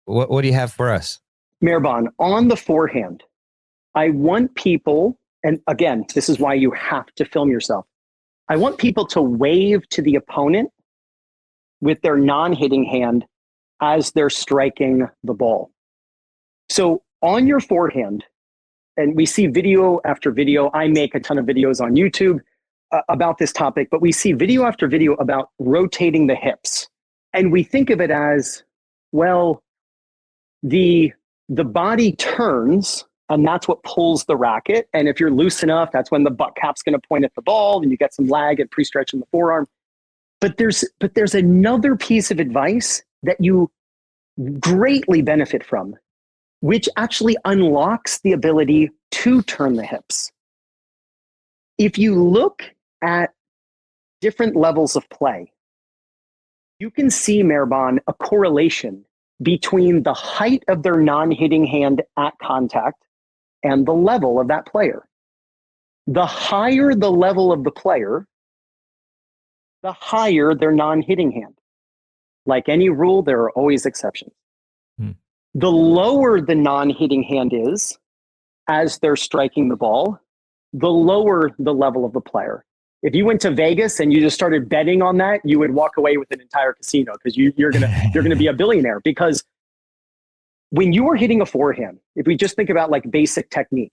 What do you have for us? Mehrban, on the forehand, I want people, and again, this is why you have to film yourself. I want people to wave to the opponent with their non-hitting hand as they're striking the ball. So on your forehand, and we see video after video, I make a ton of videos on YouTube about this topic, but we see video after video about rotating the hips. And we think of it as, well, the body turns, and that's what pulls the racket. And if you're loose enough, that's when the butt cap's going to point at the ball and you get some lag and pre-stretch in the forearm. But there's another piece of advice that you greatly benefit from, which actually unlocks the ability to turn the hips. If you look at different levels of play, you can see, Mehrban, a correlation between the height of their non-hitting hand at contact and the level of that player. The higher the level of the player, the higher their non-hitting hand. Like any rule, there are always exceptions. The lower the non-hitting hand is as they're striking the ball, the lower the level of the player. If you went to Vegas and you just started betting on that, you would walk away with an entire casino because you're gonna be a billionaire. Because when you are hitting a forehand, if we just think about like basic technique,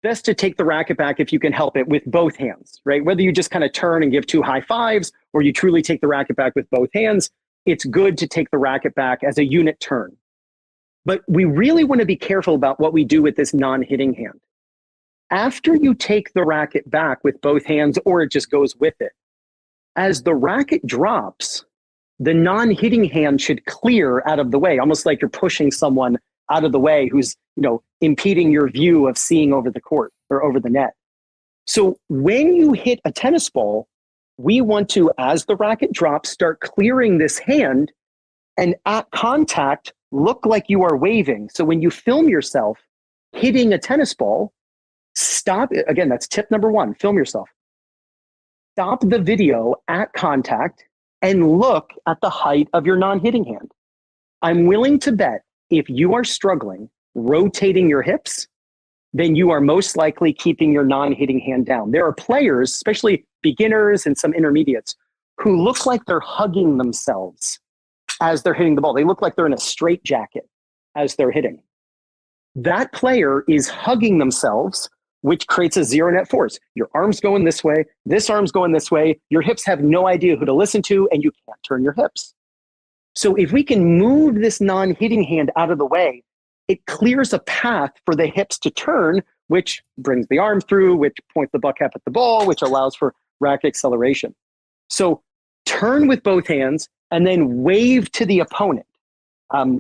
best to take the racket back if you can help it with both hands, right? Whether you just kind of turn and give two high fives or you truly take the racket back with both hands, it's good to take the racket back as a unit turn. But we really want to be careful about what we do with this non-hitting hand. After you take the racket back with both hands, or it just goes with it, as the racket drops, the non-hitting hand should clear out of the way, almost like you're pushing someone out of the way who's, impeding your view of seeing over the court or over the net. So when you hit a tennis ball, we want to, as the racket drops, start clearing this hand, and at contact, look like you are waving. So when you film yourself hitting a tennis ball, stop it. Again, that's tip number one, film yourself. Stop the video at contact and look at the height of your non-hitting hand. I'm willing to bet if you are struggling rotating your hips, then you are most likely keeping your non-hitting hand down. There are players, especially beginners and some intermediates, who look like they're hugging themselves as they're hitting the ball. They look like they're in a straitjacket as they're hitting. That player is hugging themselves, which creates a zero net force. Your arm's going this way, this arm's going this way, your hips have no idea who to listen to, and you can't turn your hips. So if we can move this non-hitting hand out of the way, it clears a path for the hips to turn, which brings the arm through, which points the butt cap at the ball, which allows for racket acceleration. So turn with both hands and then wave to the opponent.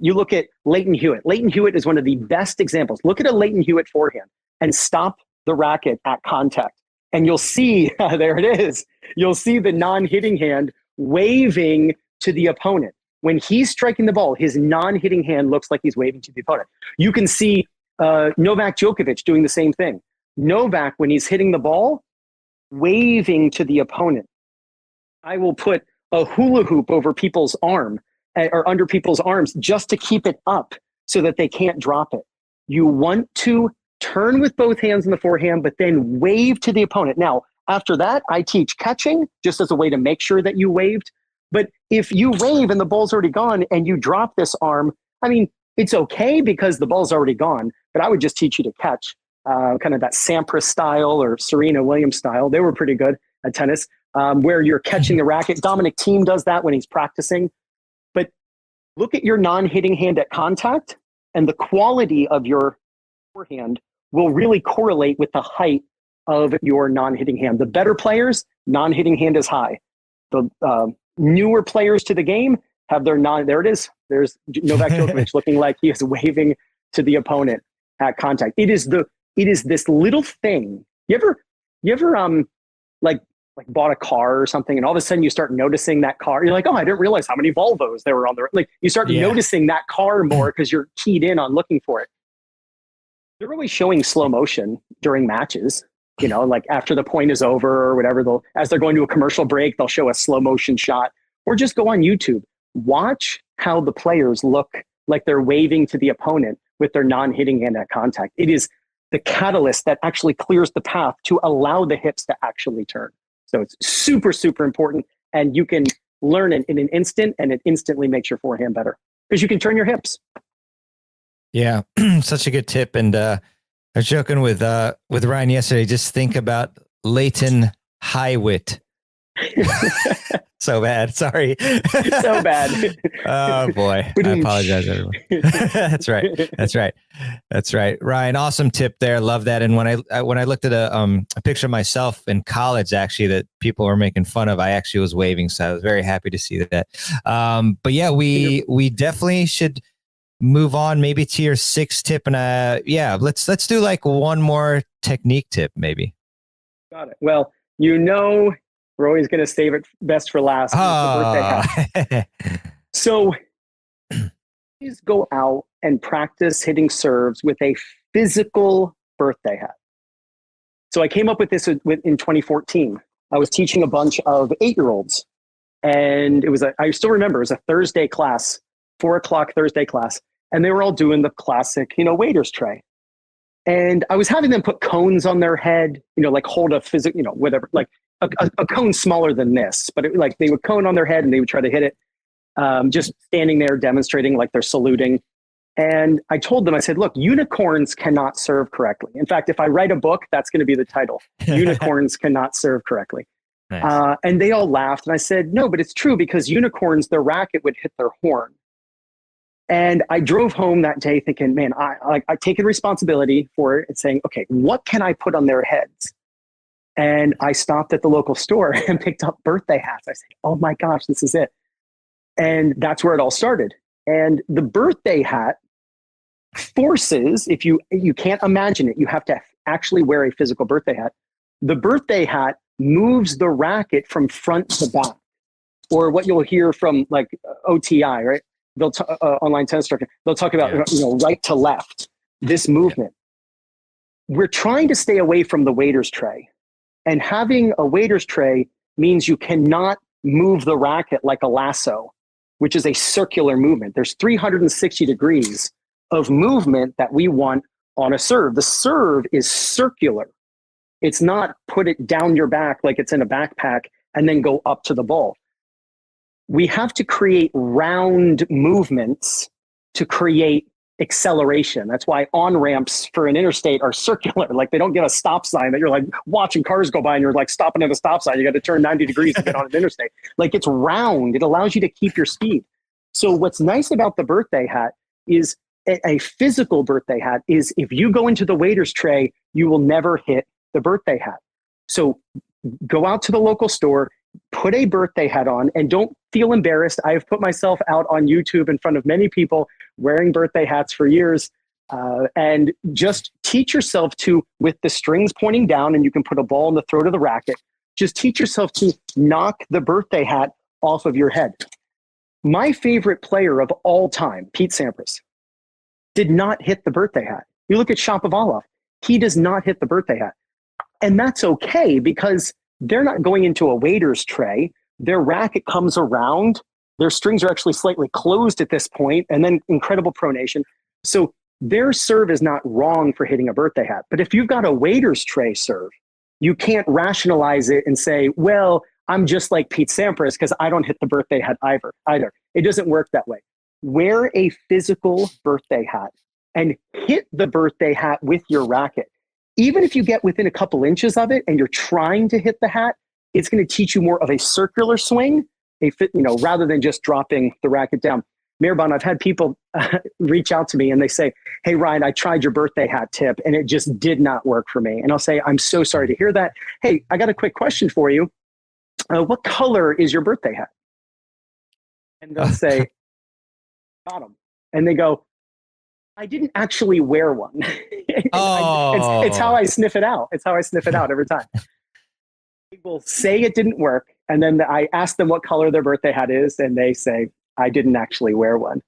You look at Leighton Hewitt. Leighton Hewitt is one of the best examples. Look at a Leighton Hewitt forehand and stop the racket at contact. And you'll see, there it is. You'll see the non-hitting hand waving to the opponent. when he's striking the ball, his non-hitting hand looks like he's waving to the opponent. You can see Novak Djokovic doing the same thing. Novak, when he's hitting the ball, waving to the opponent. I will put a hula hoop over people's arm or under people's arms just to keep it up so that they can't drop it. You want to turn with both hands in the forehand, but then wave to the opponent. Now, after that, I teach catching just as a way to make sure that you waved. But if you wave and the ball's already gone and you drop this arm, I mean, it's okay because the ball's already gone, but I would just teach you to catch, kind of that Sampras style or Serena Williams style. They were pretty good at tennis, where you're catching the racket. Dominic Thiem does that when he's practicing. But look at your non-hitting hand at contact, and the quality of your forehand will really correlate with the height of your non-hitting hand. The better players, non-hitting hand is high. The newer players to the game have their there it is. There's Novak Djokovic looking like he is waving to the opponent at contact. It is this little thing. You ever like bought a car or something, and all of a sudden you start noticing that car. You're like, oh, I didn't realize how many Volvos there were on there. Like you start noticing that car more because you're keyed in on looking for it. They're always showing slow motion during matches. You know, like after the point is over or whatever, as they're going to a commercial break, they'll show a slow motion shot, or just go on YouTube. Watch how the players look like they're waving to the opponent with their non-hitting hand at contact. It is the catalyst that actually clears the path to allow the hips to actually turn. So it's super, super important. And you can learn it in an instant, and it instantly makes your forehand better because you can turn your hips. Yeah, such a good tip. And I was joking with Ryan yesterday. Just think about Leighton Highwit. So bad. Sorry. So bad. Oh boy. I apologize, everyone. That's right. That's right. Ryan, awesome tip there. Love that. And when I looked at a picture of myself in college, actually, that people were making fun of, I actually was waving. So I was very happy to see that. But yeah, we definitely should move on maybe to your sixth tip. And let's do like one more technique tip, maybe. Got it. Well, we're always going to save it best for last. The birthday hat. So please go out and practice hitting serves with a physical birthday hat. So I came up with this in 2014. I was teaching a bunch of 8-year-olds, and I still remember, it was a Thursday class, 4:00 Thursday class, and they were all doing the classic, waiter's tray. And I was having them put cones on their head, like hold a physical, whatever, like a cone smaller than this, but they would cone on their head and they would try to hit it, just standing there demonstrating like they're saluting. And I told them, I said, look, unicorns cannot serve correctly. In fact, if I write a book, that's going to be the title. Unicorns cannot serve correctly. Nice. And they all laughed. And I said, no, but it's true, because unicorns, their racket would hit their horn. And I drove home that day thinking, man, I've taken responsibility for it and saying, okay, what can I put on their heads? And I stopped at the local store and picked up birthday hats. I said, oh my gosh, this is it. And that's where it all started. And the birthday hat forces, if you can't imagine it, you have to actually wear a physical birthday hat. The birthday hat moves the racket from front to back, or what you'll hear from like OTI, right? They'll online tennis instructor. They'll talk about right to left. This movement. We're trying to stay away from the waiter's tray, and having a waiter's tray means you cannot move the racket like a lasso, which is a circular movement. There's 360 degrees of movement that we want on a serve. The serve is circular. It's not put it down your back like it's in a backpack and then go up to the ball. We have to create round movements to create acceleration. That's why on-ramps for an interstate are circular. Like they don't get a stop sign that you're like watching cars go by and you're like stopping at a stop sign. You got to turn 90 degrees to get on an interstate. Like it's round. It allows you to keep your speed. So what's nice about the birthday hat is a physical birthday hat is if you go into the waiter's tray, you will never hit the birthday hat. So go out to the local store, put a birthday hat on, and don't feel embarrassed. I've put myself out on YouTube in front of many people wearing birthday hats for years, and just teach yourself to, with the strings pointing down and you can put a ball in the throat of the racket, just teach yourself to knock the birthday hat off of your head. My favorite player of all time, Pete Sampras, did not hit the birthday hat. You look at Shapovalov, he does not hit the birthday hat. And that's okay because they're not going into a waiter's tray. Their racket comes around. Their strings are actually slightly closed at this point, and then incredible pronation. So their serve is not wrong for hitting a birthday hat. But if you've got a waiter's tray serve, you can't rationalize it and say, well, I'm just like Pete Sampras because I don't hit the birthday hat either. It doesn't work that way. Wear a physical birthday hat and hit the birthday hat with your racket. Even if you get within a couple inches of it and you're trying to hit the hat, it's going to teach you more of a circular swing, rather than just dropping the racket down. Mehrban, I've had people reach out to me and they say, hey, Ryan, I tried your birthday hat tip and it just did not work for me. And I'll say, I'm so sorry to hear that. Hey, I got a quick question for you. What color is your birthday hat? And they'll say, bottom. And they go, I didn't actually wear one. It's how I sniff it out. It's how I sniff it out every time. They will say it didn't work. And then I ask them what color their birthday hat is. And they say, I didn't actually wear one.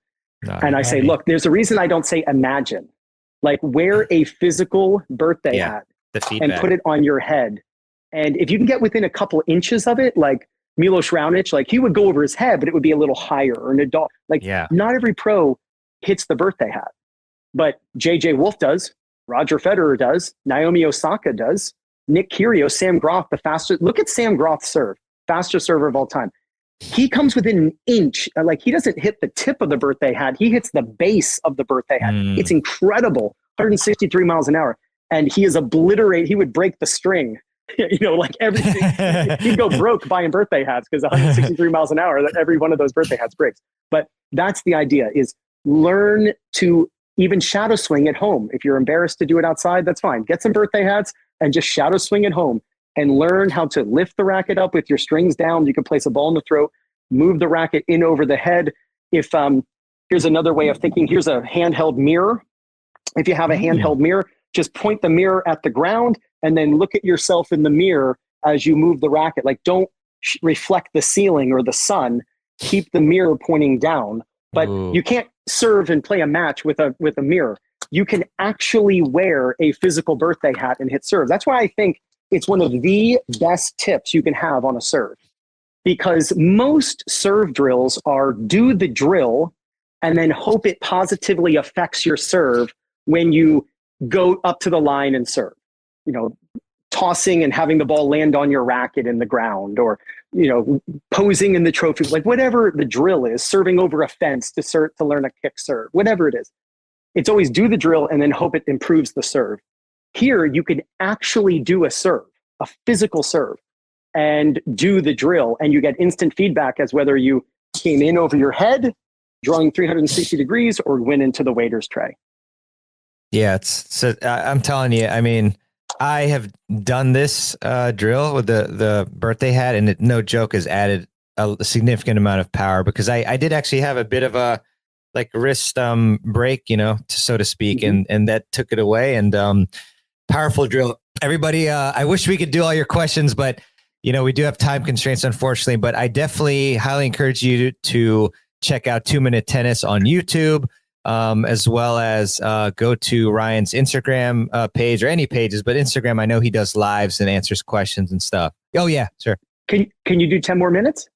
And I say, look, there's a reason I don't say imagine. Like wear a physical birthday hat and put it on your head. And if you can get within a couple inches of it, like Milos Raonic, like he would go over his head, but it would be a little higher, or an adult. Not every pro hits the birthday hat. But JJ Wolf does, Roger Federer does, Naomi Osaka does, Nick Kyrgios, Sam Groth, the fastest. Look at Sam Groth's serve, fastest server of all time. He comes within an inch. Like he doesn't hit the tip of the birthday hat. He hits the base of the birthday hat. It's incredible, 163 miles an hour. And he is obliterate. He would break the string. Like everything. He'd go broke buying birthday hats because 163 miles an hour, every one of those birthday hats breaks. But that's the idea, is learn to even shadow swing at home. If you're embarrassed to do it outside, that's fine. Get some birthday hats and just shadow swing at home and learn how to lift the racket up with your strings down. You can place a ball in the throat, move the racket in over the head. If here's another way of thinking, here's a handheld mirror. If you have a handheld mirror, just point the mirror at the ground and then look at yourself in the mirror as you move the racket. Like don't reflect the ceiling or the sun. Keep the mirror pointing down. But you can't serve and play a match with a mirror. You can actually wear a physical birthday hat and hit serve. That's why I think it's one of the best tips you can have on a serve. Because most serve drills are do the drill and then hope it positively affects your serve when you go up to the line and serve. Tossing and having the ball land on your racket in the ground, or posing in the trophy, like whatever the drill is, serving over a fence to learn a kick serve, whatever it is. It's always do the drill and then hope it improves the serve. Here, you can actually do a serve, a physical serve, and do the drill, and you get instant feedback as whether you came in over your head, drawing 360 degrees, or went into the waiter's tray. Yeah, I'm telling you, I mean, I have done this drill with the birthday hat, and it, no joke, has added a significant amount of power, because I did actually have a bit of a wrist break, so to speak, and that took it away. And powerful drill. Everybody, I wish we could do all your questions, but we do have time constraints, unfortunately. But I definitely highly encourage you to check out 2 Minute Tennis on YouTube. As well as go to Ryan's Instagram page, or any pages, but Instagram, I know he does lives and answers questions and stuff. Oh, yeah, sure. Can you do 10 more minutes?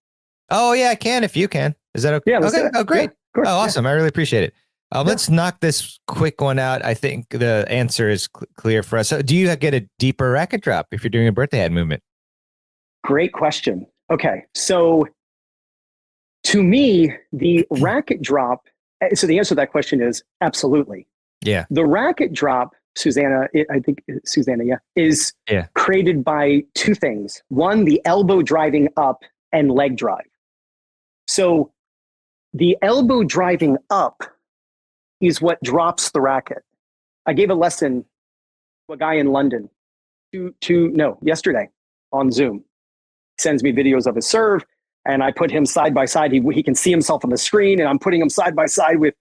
Oh, yeah, I can, if you can. Is that okay? Yeah, okay. Oh, great. Yeah, oh, awesome. Yeah. I really appreciate it. Let's knock this quick one out. I think the answer is clear for us. So do you get a deeper racket drop if you're doing a birthday hat movement? Great question. Okay, so to me, the racket drop, so the answer to that question is absolutely. Yeah. The racket drop, Susanna, is created by two things. One, the elbow driving up and leg drive. So the elbow driving up is what drops the racket. I gave a lesson to a guy in London yesterday on Zoom. He sends me videos of his serve, and I put him side by side. He can see himself on the screen, and I'm putting him side by side with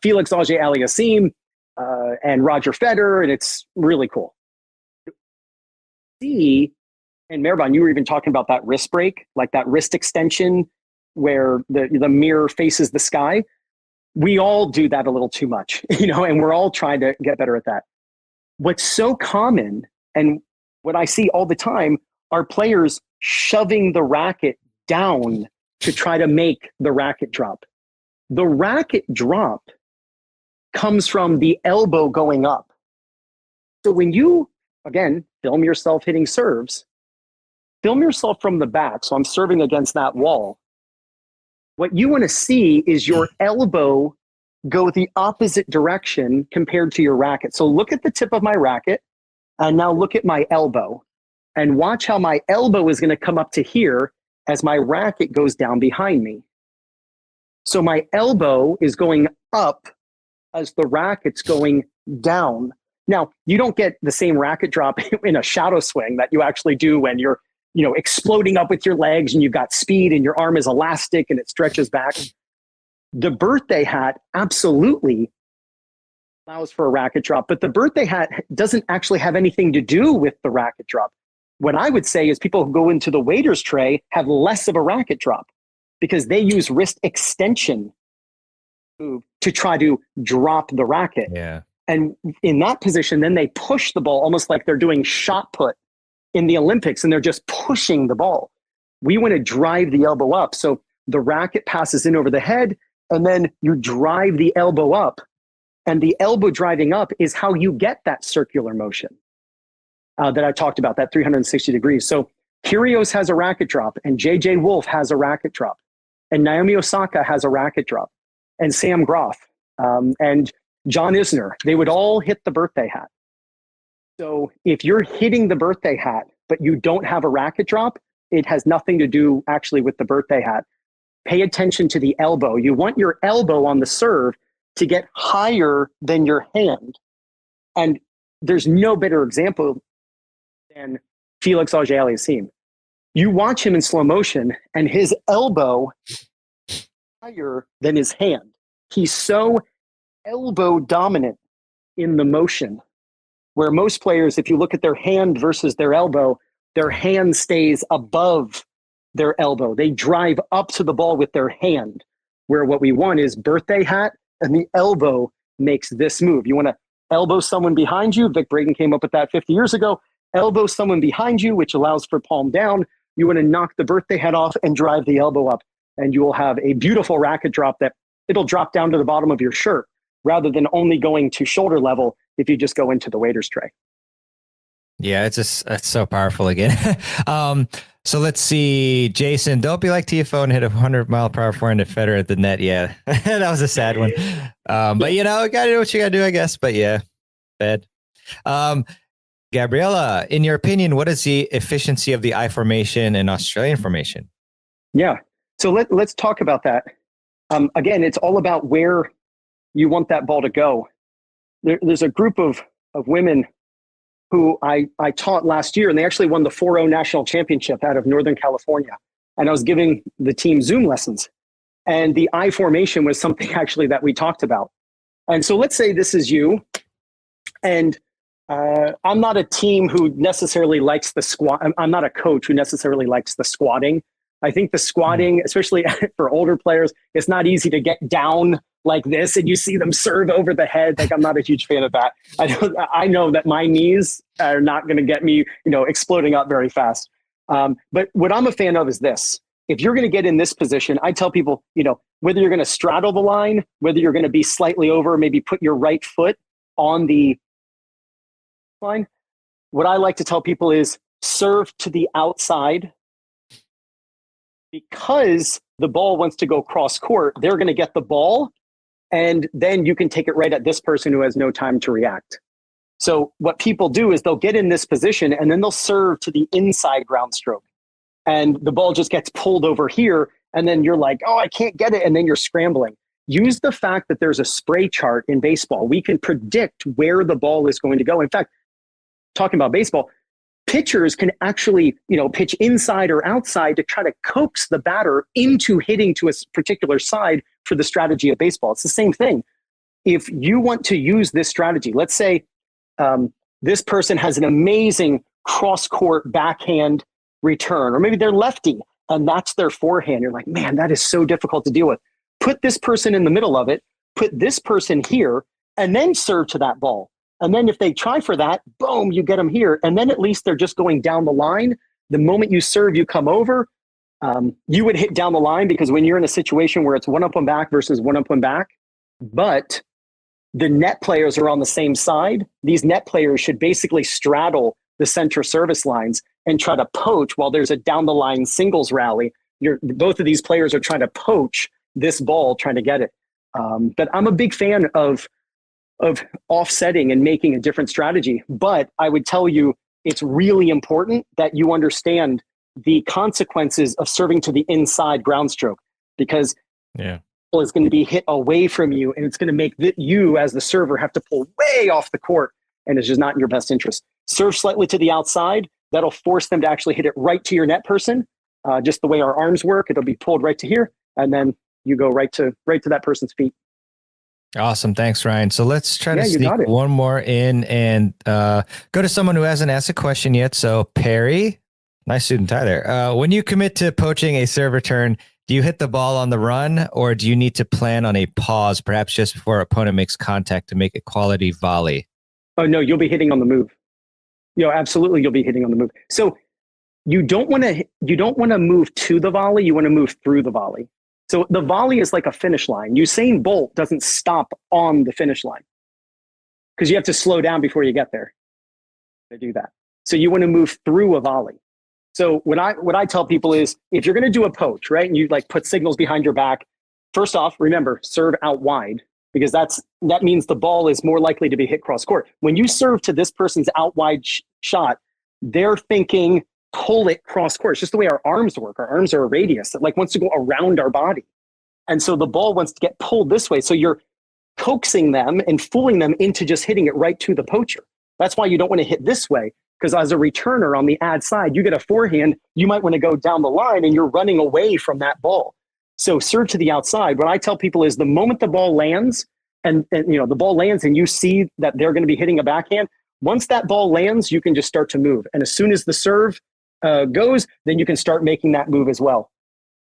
Felix Auger-Aliassime and Roger Federer, and it's really cool. And Mehrban, you were even talking about that wrist break, like that wrist extension. where the mirror faces the sky. We all do that a little too much, and we're all trying to get better at that. What's so common and what I see all the time are players shoving the racket down to try to make the racket drop. The racket drop comes from the elbow going up. So when you, again, film yourself hitting serves, film yourself from the back. So I'm serving against that wall. What you want to see is your elbow go the opposite direction compared to your racket. So look at the tip of my racket and now look at my elbow and watch how my elbow is going to come up to here as my racket goes down behind me. So my elbow is going up as the racket's going down. Now, you don't get the same racket drop in a shadow swing that you actually do when you're, exploding up with your legs and you've got speed and your arm is elastic and it stretches back. The birthday hat absolutely allows for a racket drop, but the birthday hat doesn't actually have anything to do with the racket drop. What I would say is people who go into the waiter's tray have less of a racket drop because they use wrist extension to try to drop the racket. Yeah. And in that position, then they push the ball almost like they're doing shot put in the Olympics and they're just pushing the ball. We want to drive the elbow up. So the racket passes in over the head and then you drive the elbow up. And the elbow driving up is how you get that circular motion that I talked about, that 360 degrees. So Kyrgios has a racket drop and JJ Wolf has a racket drop and Naomi Osaka has a racket drop and Sam Groff and John Isner. They would all hit the birthday hat. So if you're hitting the birthday hat, but you don't have a racket drop, it has nothing to do actually with the birthday hat. Pay attention to the elbow. You want your elbow on the serve to get higher than your hand. And there's no better example than Felix Auger-Aliassime. You watch him in slow motion and his elbow higher than his hand. He's so elbow dominant in the motion, where most players, if you look at their hand versus their hand stays above their elbow. They drive up to the ball with their hand, where what we want is birthday hat and the elbow makes this move. You want to elbow someone behind you. Vic Braden came up with that 50 years ago. Elbow someone behind you, which allows for palm down. You want to knock the birthday hat off and drive the elbow up. And you will have a beautiful racket drop that it'll drop down to the bottom of your shirt rather than only going to shoulder level if you just go into the waiter's tray. Yeah, it's so powerful again. So let's see, Jason, don't be like TFO and hit a 100-mile-per-hour forehand to Federer at the net. Yeah, that was a sad one. But gotta do what you gotta do, I guess. But yeah, bad. Gabriella, in your opinion, what is the efficiency of the I formation and Australian formation? Yeah, so let's talk about that. Again, it's all about where you want that ball to go. There's a group of women who I taught last year, and they actually won the 4-0 national championship out of Northern California. And I was giving the team Zoom lessons. And the I formation was something actually that we talked about. And so let's say this is you, and I'm not a team who necessarily likes the squat. I'm not a coach who necessarily likes the squatting. I think the squatting, especially for older players, it's not easy to get down like this and you see them serve over the head. Like, I'm not a huge fan of that. I know that my knees are not going to get me, exploding up very fast. But what I'm a fan of is this. If you're going to get in this position, I tell people, whether you're going to straddle the line, whether you're going to be slightly over, maybe put your right foot on the line. What I like to tell people is serve to the outside, because the ball wants to go cross court. They're going to get the ball, and then you can take it right at this person who has no time to react. So what people do is they'll get in this position and then they'll serve to the inside ground stroke. And the ball just gets pulled over here. And then you're like, oh, I can't get it. And then you're scrambling. Use the fact that there's a spray chart in baseball. We can predict where the ball is going to go. In fact, talking about baseball, pitchers can actually, pitch inside or outside to try to coax the batter into hitting to a particular side for the strategy of baseball. It's the same thing. If you want to use this strategy, let's say this person has an amazing cross-court backhand return, or maybe they're lefty and that's their forehand. You're like, man, that is so difficult to deal with. Put this person in the middle of it, put this person here, and then serve to that ball. And then if they try for that, boom, you get them here. And then at least they're just going down the line. The moment you serve, you come over. You would hit down the line, because when you're in a situation where it's one up, one back versus one up, one back, but the net players are on the same side, these net players should basically straddle the center service lines and try to poach while there's a down the line singles rally. Both of these players are trying to poach this ball, trying to get it. But I'm a big fan of offsetting and making a different strategy. But I would tell you, it's really important that you understand the consequences of serving to the inside ground stroke, because is going to be hit away from you, and it's going to make you as the server have to pull way off the court, and it's just not in your best interest. Serve slightly to the outside. That'll force them to actually hit it right to your net person. Just the way our arms work, it'll be pulled right to here, and then you go right to that person's feet. Awesome. Thanks, Ryan. So let's try to sneak one more in and go to someone who hasn't asked a question yet. So Perry, nice suit and tie there. When you commit to poaching a serve return, do you hit the ball on the run, or do you need to plan on a pause, perhaps just before opponent makes contact, to make a quality volley? Oh, no, you'll be hitting on the move. Absolutely, you'll be hitting on the move. So you don't want to move to the volley. You want to move through the volley. So the volley is like a finish line. Usain Bolt doesn't stop on the finish line, because you have to slow down before you get there to do that. So you want to move through a volley. So what I tell people is, if you're going to do a poach, right, and you like put signals behind your back, first off, remember, serve out wide, because that means the ball is more likely to be hit cross court. When you serve to this person's out wide shot, they're thinking, pull it cross court. It's just the way our arms work. Our arms are a radius that like wants to go around our body. And so the ball wants to get pulled this way. So you're coaxing them and fooling them into just hitting it right to the poacher. That's why you don't want to hit this way, because as a returner on the ad side, you get a forehand, you might want to go down the line and you're running away from that ball. So serve to the outside. What I tell people is, the moment the ball lands and the ball lands and you see that they're going to be hitting a backhand, once that ball lands, you can just start to move. And as soon as the serve goes, then you can start making that move as well.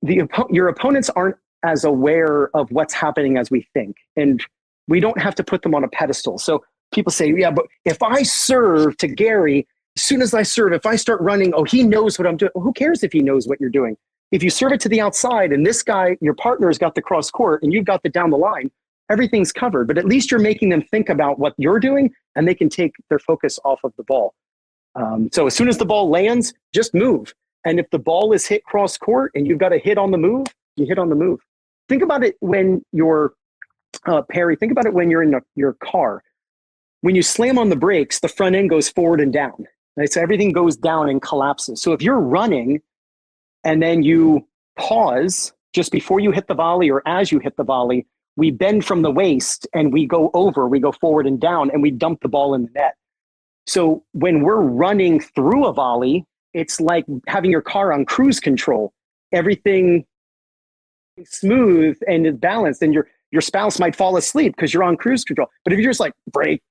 Your opponents aren't as aware of what's happening as we think, and we don't have to put them on a pedestal. So people say, yeah, but if I serve to Gary, as soon as I serve, if I start running, oh, he knows what I'm doing. Well, who cares if he knows what you're doing? If you serve it to the outside and this guy, your partner, has got the cross court and you've got the down the line, everything's covered. But at least you're making them think about what you're doing, and they can take their focus off of the ball. So as soon as the ball lands, just move. And if the ball is hit cross court and you've got a hit on the move, you hit on the move. Think about it when you're, Perry, think about it when you're in your car. When you slam on the brakes, the front end goes forward and down. Right? So everything goes down and collapses. So if you're running and then you pause just before you hit the volley or as you hit the volley, we bend from the waist and we go forward and down, and we dump the ball in the net. So when we're running through a volley, it's like having your car on cruise control. Everything smooth and is balanced, and your spouse might fall asleep because you're on cruise control. But if you're just like brake,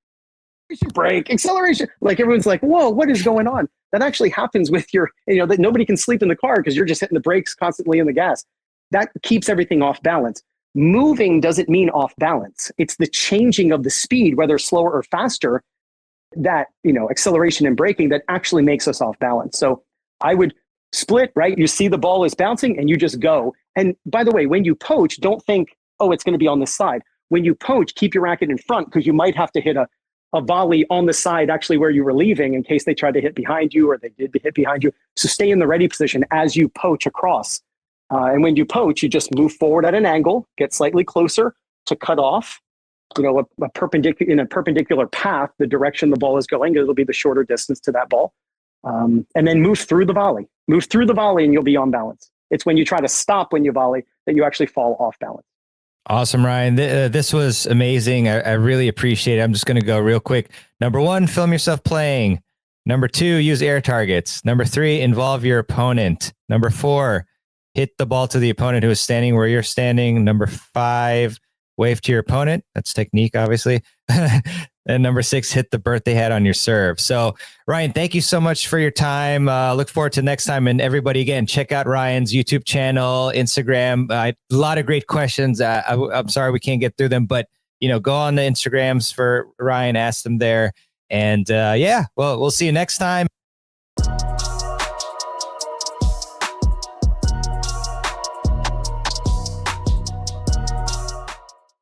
acceleration, like everyone's like, whoa, what is going on? That actually happens with that nobody can sleep in the car because you're just hitting the brakes constantly in the gas. That keeps everything off balance. Moving doesn't mean off balance. It's the changing of the speed, whether slower or faster, that, acceleration and braking, that actually makes us off balance. So I would split, right? You see the ball is bouncing and you just go. And by the way, when you poach, don't think, oh, it's going to be on this side. When you poach, keep your racket in front, because you might have to hit a volley on the side actually where you were leaving, in case they tried to hit behind you or they did hit behind you. So stay in the ready position as you poach across. And when you poach, you just move forward at an angle, get slightly closer to cut off, a perpendicular path, the direction the ball is going. It'll be the shorter distance to that ball. And then move through the volley. Move through the volley and you'll be on balance. It's when you try to stop when you volley that you actually fall off balance. Awesome, Ryan. This was amazing. I really appreciate it. I'm just going to go real quick. Number 1, film yourself playing. Number 2, use air targets. Number 3, involve your opponent. Number 4, hit the ball to the opponent who is standing where you're standing. Number 5, wave to your opponent. That's technique, obviously. And number 6, hit the birthday hat on your serve. So Ryan, thank you so much for your time. Look forward to next time. And everybody, again, check out Ryan's YouTube channel, Instagram. A lot of great questions. I'm sorry we can't get through them, but go on the Instagrams for Ryan, ask them there. And yeah, well, we'll see you next time.